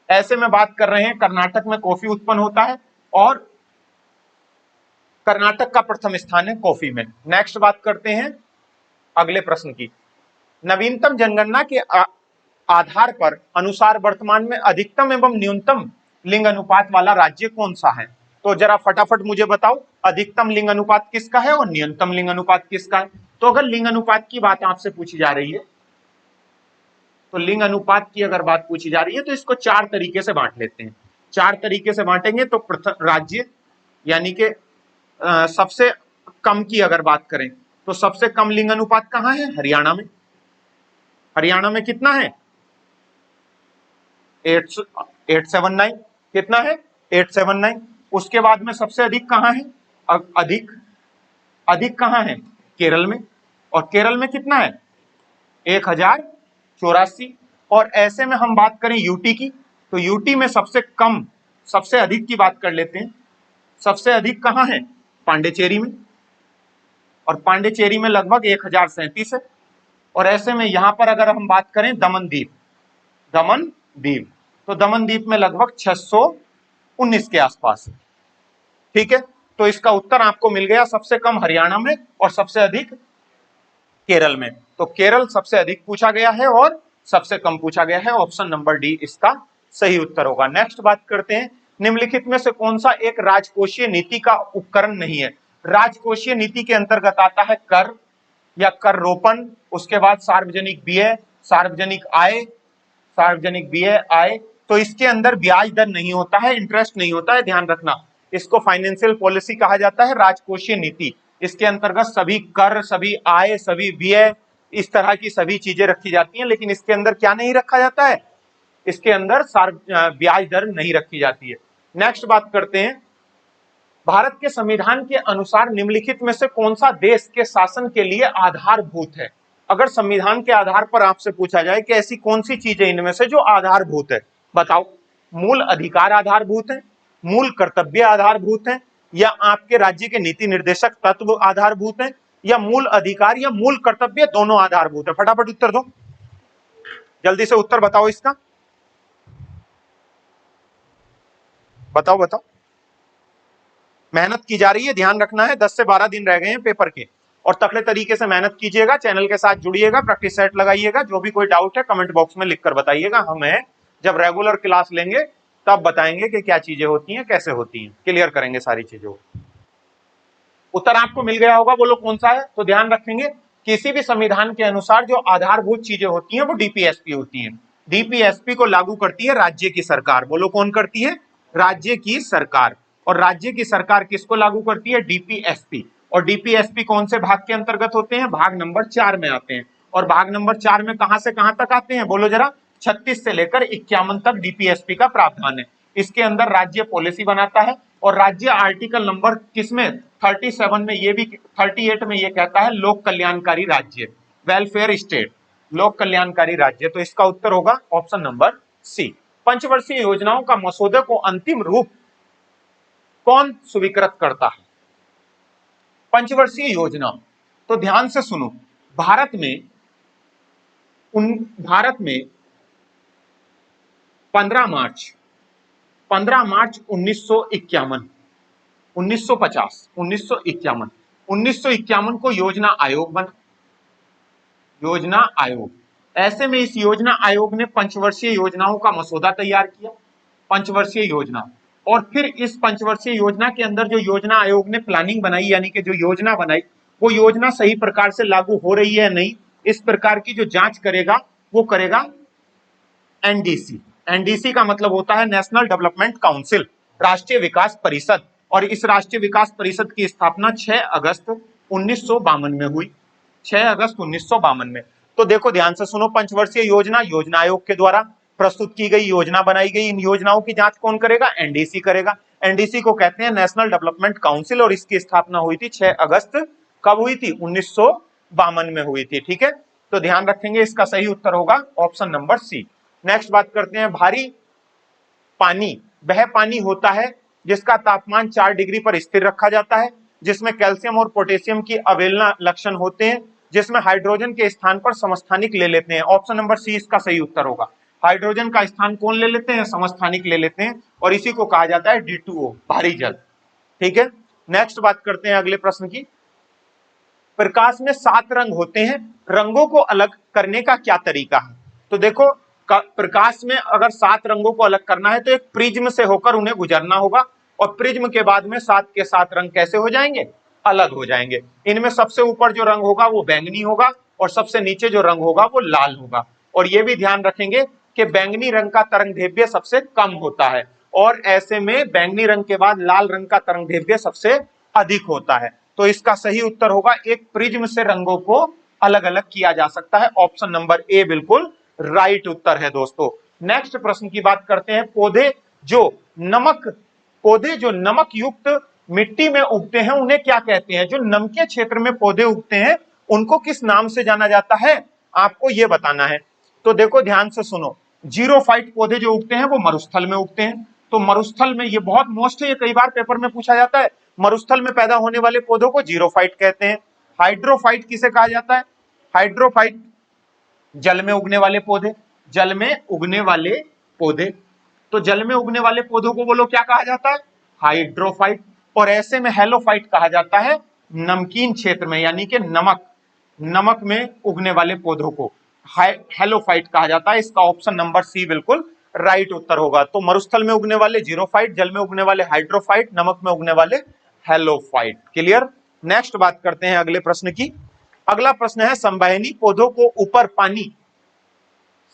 ऐसे में बात कर रहे हैं कर्नाटक में कॉफी उत्पन्न होता है, और कर्नाटक का प्रथम स्थान है कॉफी में। नेक्स्ट बात करते हैं अगले प्रश्न की, नवीनतम जनगणना के आधार पर अनुसार वर्तमान में अधिकतम एवं न्यूनतम लिंग अनुपात वाला राज्य कौन सा है? तो जरा फटाफट मुझे बताओ, अधिकतम लिंग अनुपात किसका है और न्यूनतम लिंग अनुपात किसका है? तो अगर लिंग अनुपात की बात आपसे पूछी जा रही है, तो लिंग अनुपात की अगर बात पूछी जा रही है तो इसको 4 तरीके से बांट लेते हैं। 4 तरीके से बांटेंगे तो प्रथम राज्य, यानी कि सबसे कम की अगर बात करें तो सबसे कम लिंग अनुपात कहां है? हरियाणा में। हरियाणा में कितना है? 879। कितना है? 879। उसके बाद में सबसे अधिक कहां है? अधिक अधिक कहां है? केरल में। और केरल में कितना है? 1084। और ऐसे में हम बात करें यूटी की, तो यूटी में सबसे कम, सबसे अधिक की बात कर लेते हैं। सबसे अधिक कहां है? पांडिचेरी में। और पांडिचेरी में लगभग 1037 है। और ऐसे में यहां पर अगर हम बात करें दमनदीप, तो दमनदीप में लगभग 619 के आसपास है। ठीक है, तो इसका उत्तर आपको मिल गया, सबसे कम हरियाणा में और सबसे अधिक केरल में। तो केरल सबसे अधिक पूछा गया है और सबसे कम पूछा गया है। ऑप्शन नंबर डी इसका सही उत्तर होगा। नेक्स्ट बात करते हैं, निम्नलिखित में से कौन सा एक राजकोषीय नीति का उपकरण नहीं है? राजकोषीय नीति के अंतर्गत आता है कर या कर रोपण, उसके बाद सार्वजनिक व्यय, सार्वजनिक व्यय आय। तो इसके अंदर ब्याज दर नहीं होता है, इंटरेस्ट नहीं होता है, ध्यान रखना। इसको फाइनेंशियल पॉलिसी कहा जाता है, राजकोषीय नीति। इसके अंतर्गत सभी कर, सभी आय, सभी व्यय, इस तरह की सभी चीजें रखी जाती हैं। लेकिन इसके अंदर क्या नहीं रखा जाता है? इसके अंदर ब्याज दर नहीं रखी जाती है। नेक्स्ट बात करते हैं, भारत के संविधान के अनुसार निम्नलिखित में से कौन सा देश के शासन के लिए आधारभूत है? अगर संविधान के आधार पर आपसे पूछा जाए कि ऐसी कौन सी चीज है इनमें से जो आधारभूत है, बताओ। मूल अधिकार आधारभूत है, मूल कर्तव्य आधारभूत है, या आपके राज्य के नीति निर्देशक तत्व आधारभूत है, या मूल अधिकार या मूल कर्तव्य दोनों आधारभूत है? फटाफट उत्तर दो, जल्दी से उत्तर बताओ इसका, बताओ। मेहनत की जा रही है, ध्यान रखना है, 10 से 12 दिन रह गए हैं पेपर के। और तगड़े तरीके से मेहनत कीजिएगा, चैनल के साथ जुड़िएगा, प्रैक्टिस सेट लगाइएगा। जो भी कोई डाउट है कमेंट बॉक्स में लिखकर बताइएगा, हमें जब रेगुलर क्लास लेंगे तब बताएंगे कि क्या चीजें होती हैं, कैसे होती हैं, क्लियर करेंगे सारी चीजों। उत्तर आपको मिल गया होगा, बोलो कौन सा है। तो ध्यान रखेंगे किसी भी संविधान के अनुसार जो आधारभूत चीजें होती हैं वो डीपीएसपी होती हैं। डीपीएसपी को लागू करती है राज्य की सरकार, बोलो कौन करती है, राज्य की सरकार। और राज्य की सरकार किसको लागू करती है, डीपीएसपी। और डीपीएसपी कौन से भाग के अंतर्गत होते हैं, भाग नंबर 4 में आते हैं। और भाग नंबर 4 में कहां से कहां तक आते हैं, बोलो जरा, 36 से लेकर 51 तक डीपीएसपी का प्रावधान है। इसके अंदर राज्य पॉलिसी बनाता है और राज्य आर्टिकल नंबर किसमें, 37 में, ये भी 38 में ये कहता है लोक कल्याणकारी राज्य, वेलफेयर स्टेट, लोक कल्याणकारी राज्य। तो इसका उत्तर होगा ऑप्शन नंबर सी। पंचवर्षीय योजनाओं का मसौदे को अंतिम रूप कौन स्वीकृत करता है, पंचवर्षीय योजना। तो ध्यान से सुनो, भारत में 15 मार्च 1951, 1950, 1951, 1951 को योजना आयोग बना, योजना आयोग। ऐसे में इस योजना आयोग ने पंचवर्षीय योजनाओं का मसौदा तैयार किया, पंचवर्षीय योजना। और फिर इस पंचवर्षीय योजना के अंदर जो योजना आयोग ने प्लानिंग बनाई, यानी कि जो योजना बनाई, वो योजना सही प्रकार से लागू हो रही है नहीं, इस प्रकार की जो जांच करेगा वो करेगा एनडीसी। एनडीसी का मतलब होता है नेशनल डेवलपमेंट काउंसिल, राष्ट्रीय विकास परिषद। और इस राष्ट्रीय विकास परिषद की स्थापना 6 अगस्त 1952 में हुई, 6 अगस्त 1952 में। तो देखो ध्यान से सुनो, पंचवर्षीय योजना योजना आयोग के द्वारा प्रस्तुत की गई योजना बनाई गई। इन योजनाओं की जांच कौन करेगा, एनडीसी करेगा। एनडीसी को कहते हैं नेशनल डेवलपमेंट काउंसिल। और इसकी स्थापना हुई थी 6 अगस्त, कब हुई थी, 1952 में हुई थी। ठीक है, तो ध्यान रखेंगे, इसका सही उत्तर होगा ऑप्शन नंबर सी। नेक्स्ट बात करते हैं, भारी पानी वह पानी होता है जिसका तापमान 4 डिग्री पर स्थिर रखा जाता है, जिसमें कैल्शियम और पोटेशियम की अवहेलना लक्षण होते हैं, जिसमें हाइड्रोजन के स्थान पर समस्थानिक ले लेते हैं। ऑप्शन नंबर सी इसका सही उत्तर होगा। हाइड्रोजन का स्थान कौन ले लेते हैं, समस्थानिक ले लेते हैं, और इसी को कहा जाता है D2O, भारी जल। ठीक है, नेक्स्ट बात करते हैं अगले प्रश्न की। प्रकाश में 7 रंग होते हैं, रंगों को अलग करने का क्या तरीका है। तो देखो, प्रकाश में अगर 7 रंगों को अलग करना है तो एक प्रिज्म से होकर उन्हें गुजरना होगा, और प्रिज्म के बाद में 7 के 7 रंग कैसे हो जाएंगे, अलग हो जाएंगे। इनमें सबसे ऊपर जो रंग होगा वो बैंगनी होगा, और सबसे नीचे जो रंग होगा वो लाल होगा। और ये भी ध्यान रखेंगे कि बैंगनी रंग का तरंगदैर्घ्य सबसे कम होता है, और ऐसे में बैंगनी रंग के बाद लाल रंग का तरंगदैर्घ्य सबसे अधिक होता है। तो इसका सही उत्तर होगा, एक प्रिज्म से रंगों को अलग अलग किया जा सकता है। ऑप्शन नंबर ए बिल्कुल राइट उत्तर है दोस्तों। नेक्स्ट प्रश्न की बात करते हैं, पौधे जो नमक युक्त मिट्टी में उगते हैं उन्हें क्या कहते हैं। जो नमकीय क्षेत्र में पौधे उगते हैं उनको किस नाम से जाना जाता है, आपको यह बताना है। तो देखो ध्यान से सुनो, जीरोफाइट पौधे जो उगते हैं वो मरुस्थल में उगते हैं। तो मरुस्थल में, ये बहुत मोस्ट है, ये कई बार पेपर में पूछा जाता है, मरुस्थल में पैदा होने वाले पौधों को जीरोफाइट कहते हैं। हाइड्रोफाइट किसे कहा जाता है, हाइड्रोफाइट जल में उगने वाले पौधे, जल में उगने वाले पौधे। तो जल में उगने वाले पौधों को बोलो क्या कहा जाता है, हाइड्रोफाइट। और ऐसे में हेलोफाइट कहा जाता है नमकीन क्षेत्र में, यानी कि नमक में उगने वाले पौधों को हेलोफाइट कहा जाता है। इसका ऑप्शन नंबर सी बिल्कुल राइट उत्तर होगा। तो मरुस्थल में उगने वाले जीरोफाइट, जल में उगने वाले हाइड्रोफाइट, नमक में उगने वाले हेलोफाइट। क्लियर। नेक्स्ट बात करते हैं अगले प्रश्न की। अगला प्रश्न है, संवहनी पौधों को ऊपर पानी,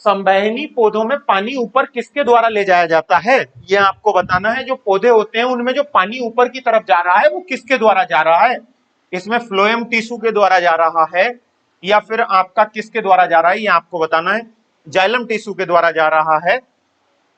संवहनी पौधों में पानी ऊपर किसके द्वारा ले जाया जाता है, यह आपको बताना है। जो पौधे होते हैं उनमें जो पानी ऊपर की तरफ जा रहा है वो किसके द्वारा जा रहा है, इसमें फ्लोएम टिश्यू के द्वारा जा रहा है या फिर आपका किसके द्वारा जा रहा है, ये आपको बताना है। जाइलम टिश्यू के द्वारा जा रहा है,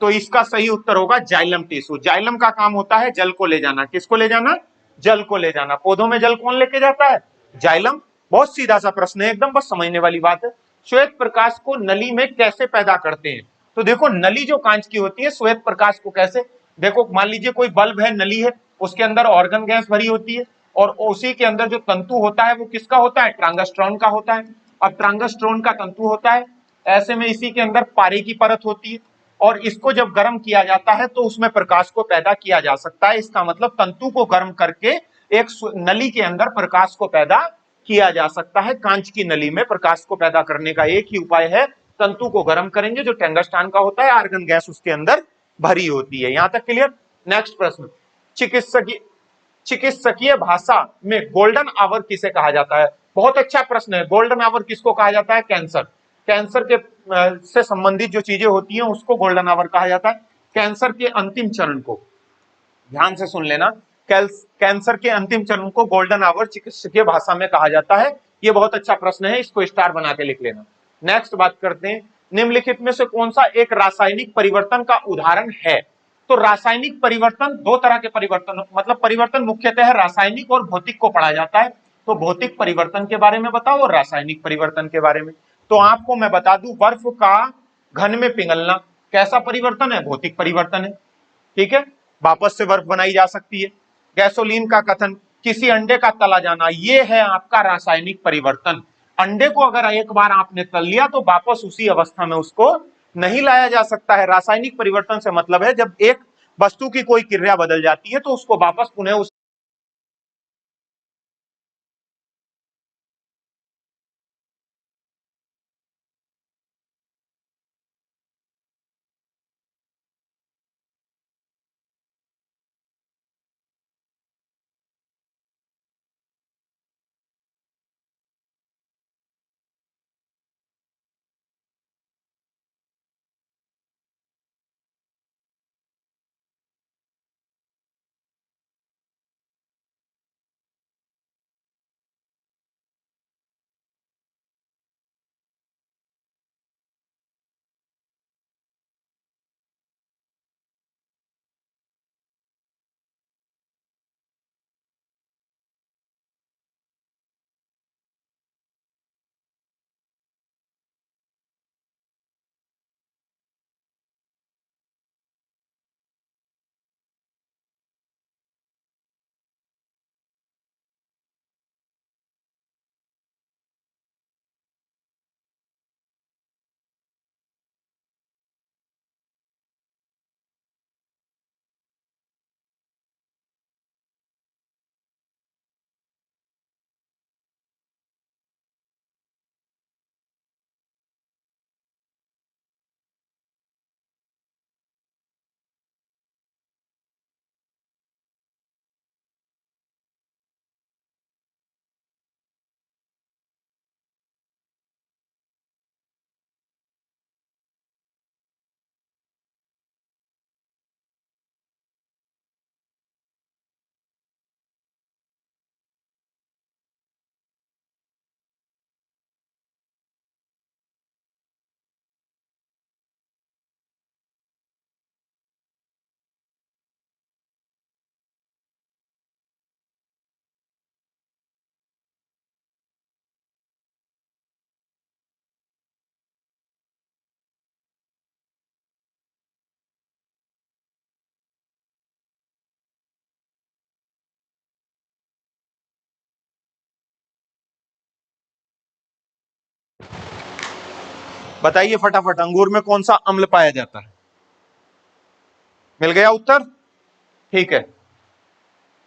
तो इसका सही उत्तर होगा जाइलम टिश्यू। जाइलम का काम होता है जल को ले जाना, किसको ले जाना, जल को ले जाना। पौधों में जल कौन लेके जाता है, जाइलम। बहुत सीधा सा प्रश्न है एकदम, बस समझने वाली बात है। श्वेत प्रकाश को नली में कैसे पैदा करते हैं। तो देखो, नली जो कांच की होती है, श्वेत प्रकाश को कैसे, देखो मान लीजिए कोई बल्ब है, नली है, उसके अंदर ऑर्गन गैस भरी होती है, और उसी के अंदर जो तंतु होता है वो किसका होता है, ट्रांगस्ट्रॉन का होता है। अब ट्रांगस्ट्रॉन का तंतु होता है, ऐसे में इसी के अंदर पारे की परत होती है, और इसको जब गर्म किया जाता है तो उसमें प्रकाश को पैदा किया जा सकता है। इसका मतलब तंतु को गर्म करके एक नली के अंदर प्रकाश को पैदा किया जा सकता है। कांच की नली में प्रकाश को पैदा करने का एक ही उपाय है, तंतु को गर्म करेंगे, जो टंगस्टन का होता है, आर्गन गैस उसके अंदर भरी होती है। यहां तक क्लियर। नेक्स्ट प्रश्न, चिकित्सकीय चिकित्सकीय भाषा में गोल्डन आवर किसे कहा जाता है? बहुत अच्छा प्रश्न है। गोल्डन आवर किसको कहा जाता है? कैंसर। कैंसर के से संबंधित जो चीजें होती हैं उसको गोल्डन आवर कहा जाता है। कैंसर के अंतिम चरण को, ध्यान से सुन लेना, कैंसर के अंतिम चरण को गोल्डन आवर चिकित्सकीय भाषा में कहा जाता है। ये बहुत अच्छा प्रश्न है, इसको स्टार बना के लिख लेना। नेक्स्ट बात करते हैं, निम्नलिखित में से कौन सा एक रासायनिक परिवर्तन का उदाहरण है? तो रासायनिक परिवर्तन, दो तरह के परिवर्तन, मतलब परिवर्तन मुख्यतः रासायनिक और भौतिक को पढ़ा जाता है। तो भौतिक परिवर्तन के बारे में बताओ और रासायनिक परिवर्तन के बारे में। तो आपको मैं बता दूं, बर्फ का घन में पिघलना कैसा परिवर्तन है? भौतिक परिवर्तन है। ठीक है, वापस से बर्फ बनाई जा सकती है। गैसोलीन का कथन, किसी अंडे का तला जाना, ये है आपका रासायनिक परिवर्तन। अंडे को अगर एक बार आपने तल लिया तो वापस उसी अवस्था में उसको नहीं लाया जा सकता है। रासायनिक परिवर्तन से मतलब है जब एक वस्तु की कोई क्रिया बदल जाती है तो उसको वापस पुनः उस बताइए फटाफट, अंगूर में कौन सा अम्ल पाया जाता है? मिल गया उत्तर? ठीक है,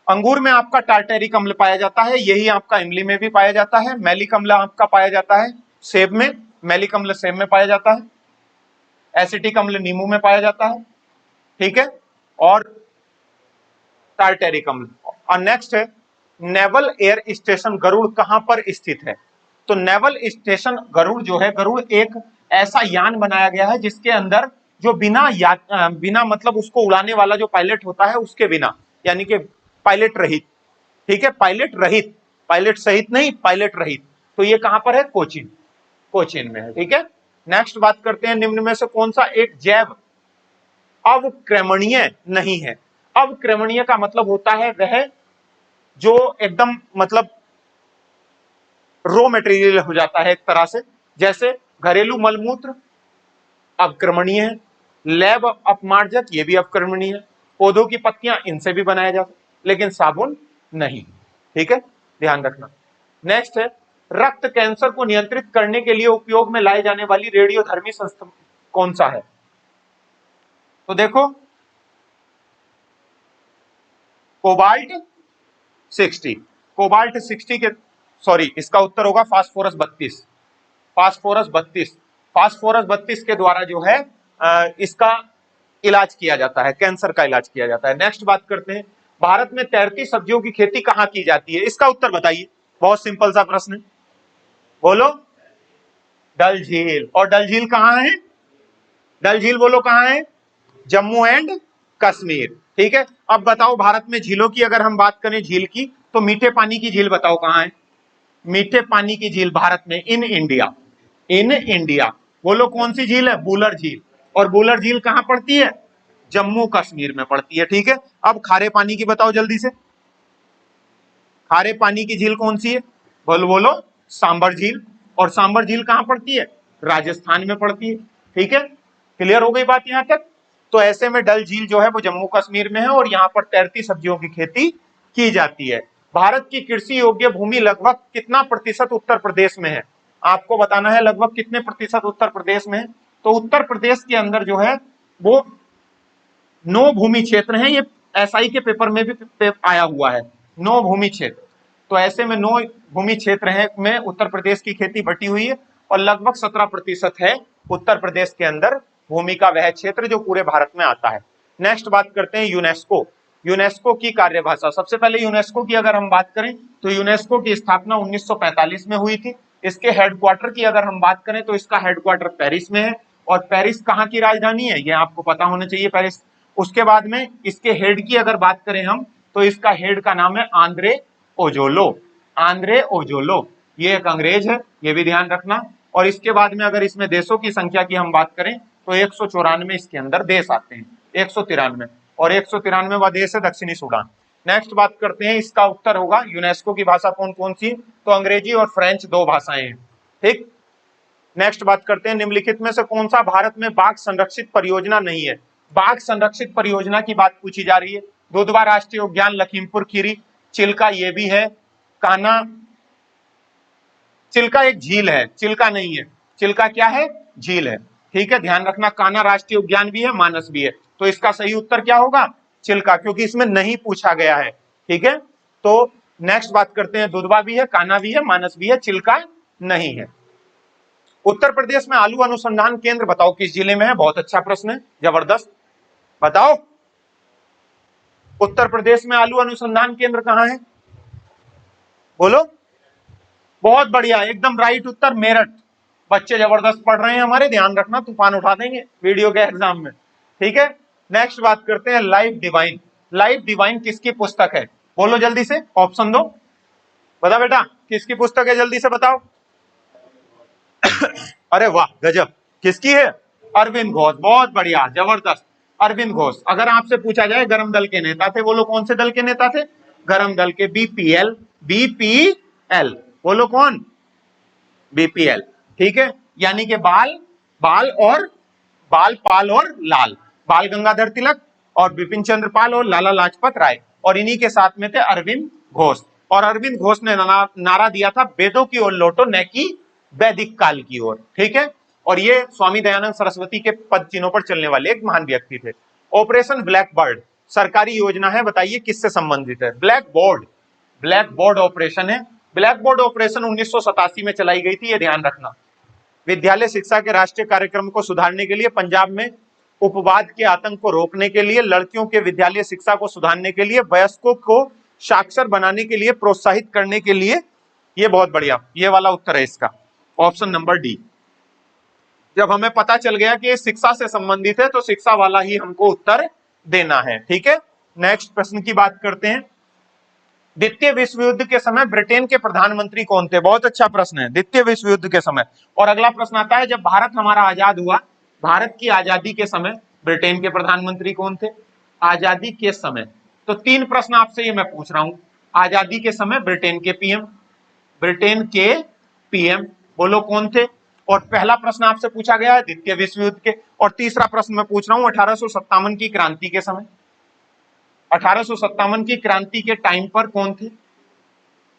अंगूर में आपका टार्टेरिक अम्ल पाया जाता है, यही आपका इमली में भी पाया जाता है। मैलिक अम्ल आपका पाया जाता है सेब में, मैलिक अम्ल सेब में पाया जाता है। एसिटिक अम्ल नींबू में पाया जाता है। ठीक है, और टार्टेरिक अम्ल। और नेक्स्ट है, नेवल एयर स्टेशन गरुड़ कहां पर स्थित है? तो नेवल स्टेशन गरुड़ जो है, गरुड़ एक ऐसा यान बनाया गया है जिसके अंदर जो बिना मतलब उसको उड़ाने वाला जो पायलट होता है उसके बिना, यानी कि पायलट रहित। ठीक है, पायलट रहित, पायलट सहित नहीं, पायलट रहित। तो ये कहां पर है? कोचीन, कोचीन में है। ठीक है, नेक्स्ट बात करते हैं, निम्न में से कौन सा एक जैव अवक्रमणीय नहीं है? अवक्रमणीय का मतलब होता है वह जो एकदम मतलब रो मटेरियल हो जाता है एक तरह से। जैसे घरेलू मलमूत्र अवक्रमणीय है, लैब अपमार्जक ये भी अवक्रमणीय है, पौधों की पत्तियां इनसे भी बनाया जा सकता, लेकिन साबुन नहीं। ठीक है, ध्यान रखना। नेक्स्ट है, रक्त कैंसर को नियंत्रित करने के लिए उपयोग में लाई जाने वाली रेडियोधर्मी संस्था कौन सा है? तो देखो, कोबाल्ट 60, कोबाल्ट 60 के सॉरी, इसका उत्तर होगा फास्फोरस 32। फास्फोरस 32, फास्फोरस 32 के द्वारा जो है इसका इलाज किया जाता है, कैंसर का इलाज किया जाता है। नेक्स्ट बात करते हैं, भारत में तैरती सब्जियों की खेती कहां की जाती है? इसका उत्तर बताइए, बहुत सिंपल सा प्रश्न है, बोलो। डल झील। और डल झील कहां है? डल झील बोलो कहां है? जम्मू एंड कश्मीर। ठीक है, अब बताओ भारत में झीलों की अगर हम बात करें, झील की, तो मीठे पानी की झील बताओ कहां है? मीठे पानी की झील भारत में इन इंडिया, इन इंडिया। बोलो कौन सी झील है? बूलर झील। और बूलर झील कहां पड़ती है? जम्मू कश्मीर में पड़ती है। ठीक है, अब खारे पानी की बताओ जल्दी से, खारे पानी की झील कौन सी है? बोलो बोलो, सांबर झील। और सांबर झील कहां पड़ती है? राजस्थान में पड़ती है। ठीक है, क्लियर हो गई बात यहां तक? तो ऐसे में डल झील जो है वो जम्मू कश्मीर में है और यहाँ पर तैरती सब्जियों की खेती की जाती है। भारत की कृषि योग्य भूमि लगभग कितना प्रतिशत उत्तर प्रदेश में है? आपको बताना है लगभग कितने प्रतिशत उत्तर प्रदेश में है। तो उत्तर प्रदेश के अंदर जो है वो 9 भूमि क्षेत्र हैं। ये एसआई के पेपर में भी आया हुआ है, 9 भूमि क्षेत्र। तो ऐसे में 9 भूमि क्षेत्र है में उत्तर प्रदेश की खेती बटी हुई है और लगभग 17% है उत्तर प्रदेश के अंदर भूमि का वह क्षेत्र जो पूरे भारत में आता है। नेक्स्ट बात करते हैं यूनेस्को। यूनेस्को की कार्यभाषा, सबसे पहले यूनेस्को की अगर हम बात करें तो यूनेस्को की स्थापना 1945 में हुई थी। इसके हेडक्वार्टर की अगर हम बात करें तो इसका हेडक्वार्टर पेरिस में है। और पेरिस कहाँ की राजधानी है ये आपको पता होना चाहिए, पेरिस। उसके बाद में इसके हेड की अगर बात करें हम तो इसका हेड का नाम है आंद्रे ओजोलो। आंद्रे ओजोलो ये एक अंग्रेज है, ये भी ध्यान रखना। और इसके बाद में अगर इसमें देशों की संख्या की हम बात करें तो 194 इसके अंदर देश आते हैं, 193। और 193वां देश है दक्षिणी सूडान। नेक्स्ट बात करते हैं, इसका उत्तर होगा यूनेस्को की भाषा कौन कौन सी? तो अंग्रेजी और फ्रेंच 2 भाषाएं हैं। ठीक, नेक्स्ट बात करते हैं, निम्नलिखित में से कौन सा भारत में बाघ संरक्षित परियोजना नहीं है? बाघ संरक्षित परियोजना की बात पूछी जा रही है। दुधवा राष्ट्रीय उद्यान लखीमपुर खीरी, चिल्का ये भी है, कान्हा, चिल्का एक झील है, चिल्का नहीं है, चिल्का क्या है? झील है। ठीक है, ध्यान रखना, कान्हा राष्ट्रीय उद्यान भी है, मानस भी है। तो इसका सही उत्तर क्या होगा? चिल्का, क्योंकि इसमें नहीं पूछा गया है। ठीक है, तो नेक्स्ट बात करते हैं, दुधवा भी है, कान्हा भी है, मानस भी है, चिल्का नहीं है। उत्तर प्रदेश में आलू अनुसंधान केंद्र बताओ किस जिले में है? बहुत अच्छा प्रश्न है, जबरदस्त, बताओ। उत्तर प्रदेश में आलू अनुसंधान केंद्र कहां है? बोलो। बहुत बढ़िया, एकदम राइट उत्तर, मेरठ। बच्चे जबरदस्त पढ़ रहे हैं हमारे, ध्यान रखना, तूफान उठा देंगे वीडियो के एग्जाम में। ठीक है, नेक्स्ट बात करते हैं, लाइफ डिवाइन। लाइफ डिवाइन किसकी पुस्तक है? बोलो जल्दी से, ऑप्शन दो, बता बेटा किसकी पुस्तक है, जल्दी से बताओ। अरे वाह गजब, किसकी है? अरविंद घोष, बहुत बढ़िया, जबरदस्त, अरविंद घोष। अगर आपसे पूछा जाए गरम दल के नेता थे, बोलो कौन से दल के नेता थे? गरम दल के, बीपीएल, बीपीएल, बोलो कौन? बीपीएल। ठीक है, यानी कि बाल, बाल और बाल, पाल और लाल, बाल गंगाधर तिलक और बिपिन चंद्र पाल और लाला लाजपत राय, और इन्हीं के साथ में थे अरविंद घोष। और अरविंद घोष ने नारा दिया था, वेदों की ओर लौटो, न कि वैदिक काल की ओर। ठीक है, और ये स्वामी दयानंद सरस्वती के पद चिन्हों पर चलने वाले एक महान व्यक्ति थे। ऑपरेशन ब्लैक बर्ड सरकारी योजना है, बताइए किससे संबंधित है? Black board, black board operation है। ब्लैक बोर्ड ऑपरेशन 1987 में चलाई गई थी, ये ध्यान रखना। विद्यालय शिक्षा के राष्ट्रीय कार्यक्रम को सुधारने के लिए, पंजाब में उपवाद के आतंक को रोकने के लिए, लड़कियों के विद्यालय शिक्षा को सुधारने के लिए, वयस्कों को साक्षर बनाने के लिए, प्रोत्साहित करने के लिए। ये बहुत बढ़िया, ये वाला उत्तर है इसका, ऑप्शन नंबर डी। जब हमें पता चल गया कि ये शिक्षा से संबंधित है तो शिक्षा वाला ही हमको उत्तर देना है। ठीक है, नेक्स्ट प्रश्न की बात करते हैं, द्वितीय विश्व युद्ध के समय ब्रिटेन के प्रधानमंत्री कौन थे? बहुत अच्छा प्रश्न है, द्वितीय विश्व युद्ध के समय। और अगला प्रश्न आता है, जब भारत हमारा आजाद हुआ, भारत की आजादी के समय ब्रिटेन के प्रधानमंत्री कौन थे? आजादी के समय। तो 3 प्रश्न आपसे ये मैं पूछ रहा हूं, आजादी के समय ब्रिटेन के पीएम, ब्रिटेन के पीएम बोलो कौन थे? और पहला प्रश्न आपसे पूछा गया है द्वितीय विश्व युद्ध के। और तीसरा प्रश्न मैं पूछ रहा हूं 1857 की क्रांति के समय, 1857 की क्रांति के टाइम पर कौन थे?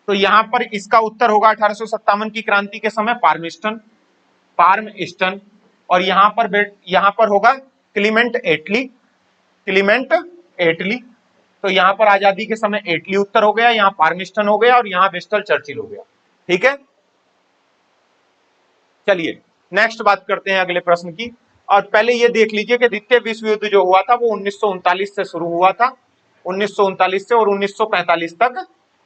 तो यहां पर इसका उत्तर होगा 1857 की क्रांति के समय पार्मस्टन, पार्मस्टन। और यहां पर होगा क्लीमेंट एटली, क्लीमेंट एटली। तो यहां पर आजादी के समय एटली उत्तर हो गया, यहां पार्मस्टन हो गया और यहां विंस्टन चर्चिल हो गया। ठीक है, चलिए नेक्स्ट बात करते हैं अगले प्रश्न की। और पहले ये देख लीजिए कि द्वितीय विश्व युद्ध जो हुआ था वो 1939 से शुरू हुआ था, 1939 से और 1945 तक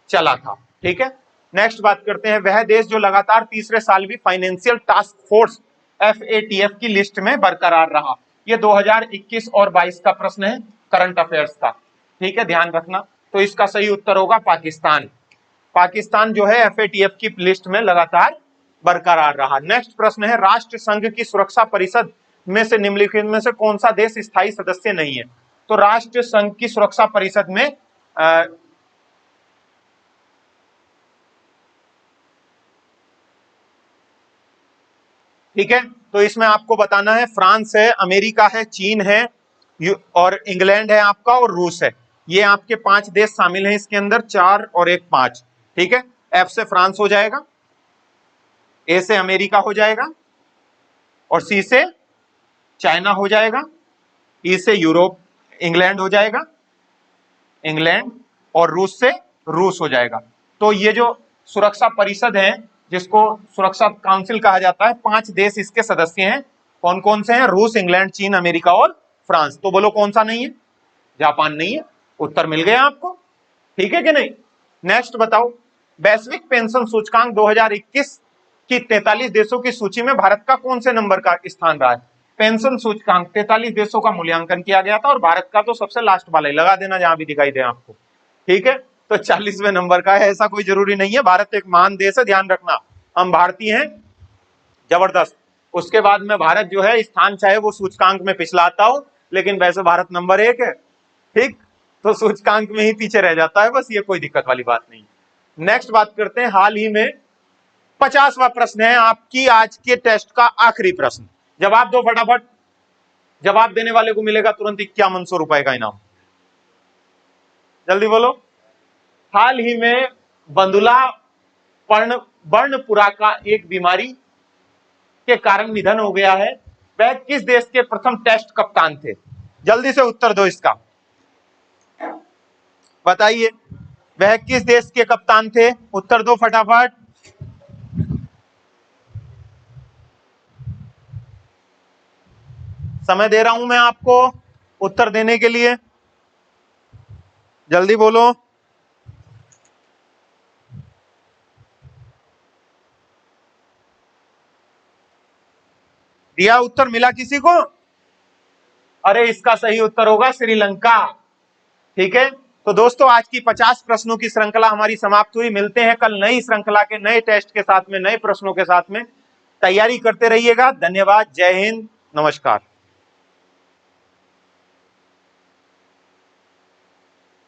चला था। ठीक है, नेक्स्ट बात करते हैं, वह देश जो लगातार तीसरे साल भी फाइनेंशियल टास्क फोर्स FATF की लिस्ट में बरकरार रहा। ये 2021 और 22 का प्रश्न है, करंट अफेयर्स का। ठीक है, ध्यान रखना। तो इसका सही उत्तर होगा पाकिस्तान। पाकिस्तान जो है FATF की लिस्ट में लगातार बरकरार रहा। नेक्स्ट प्रश्न है, राष्ट्र संघ की सुरक्षा परिषद में से निम्नलिखित में से कौन सा देश स्थायी सदस्य नहीं है? तो राष्ट्र संघ की सुरक्षा परिषद में ठीक है, तो इसमें आपको बताना है फ्रांस है, अमेरिका है, चीन है और इंग्लैंड है आपका और रूस है। ये आपके 5 देश शामिल हैं इसके अंदर, 4 और 1 5। ठीक है, F से फ्रांस हो जाएगा, A से अमेरिका हो जाएगा और C से चाइना हो जाएगा, E से यूरोप इंग्लैंड हो जाएगा, इंग्लैंड, और रूस से रूस हो जाएगा। तो ये जो सुरक्षा परिषद है जिसको सुरक्षा काउंसिल कहा जाता है, 5 देश इसके सदस्य हैं। कौन कौन से हैं? रूस, इंग्लैंड, चीन, अमेरिका और फ्रांस। तो बोलो कौन सा नहीं है? जापान नहीं है। उत्तर मिल गया आपको, ठीक है कि नहीं? नेक्स्ट बताओ, वैश्विक पेंशन सूचकांक 2021 की 43 देशों की सूची में भारत का कौन से नंबर का स्थान रहा है? पेंशन सूचकांक 43 देशों का मूल्यांकन किया गया था और भारत का तो सबसे लास्ट वाला ही लगा देना जहां भी दिखाई दे आपको। ठीक है, तो 40वें नंबर का है, ऐसा कोई जरूरी नहीं है। भारत एक महान देश है, ध्यान रखना, हम भारतीय हैं, जबरदस्त। उसके बाद में भारत जो है स्थान चाहे वो सूचकांक में पिछला आता हो, लेकिन वैसे भारत नंबर 1 है। ठीक, तो सूचकांक में ही पीछे रह जाता है, बस ये कोई दिक्कत वाली बात नहीं। नेक्स्ट बात करते हैं, हाल ही में 50वां प्रश्न है आपकी आज के टेस्ट का आखिरी प्रश्न। जवाब दो फटाफट, जवाब देने वाले को मिलेगा तुरंत 5100 रुपए का इनाम। जल्दी बोलो। हाल ही में बंदुला वर्णपुरा का एक बीमारी के कारण निधन हो गया है। वह किस देश के प्रथम टेस्ट कप्तान थे? जल्दी से उत्तर दो इसका, बताइए वह किस देश के कप्तान थे? उत्तर दो फटाफट। समय दे रहा हूं मैं आपको उत्तर देने के लिए, जल्दी बोलो। दिया उत्तर, मिला किसी को? अरे इसका सही उत्तर होगा श्रीलंका। ठीक है, तो दोस्तों आज की 50 प्रश्नों की श्रृंखला हमारी समाप्त हुई। मिलते हैं कल नई श्रृंखला के नए टेस्ट के साथ में, नए प्रश्नों के साथ में। तैयारी करते रहिएगा। धन्यवाद, जय हिंद, नमस्कार।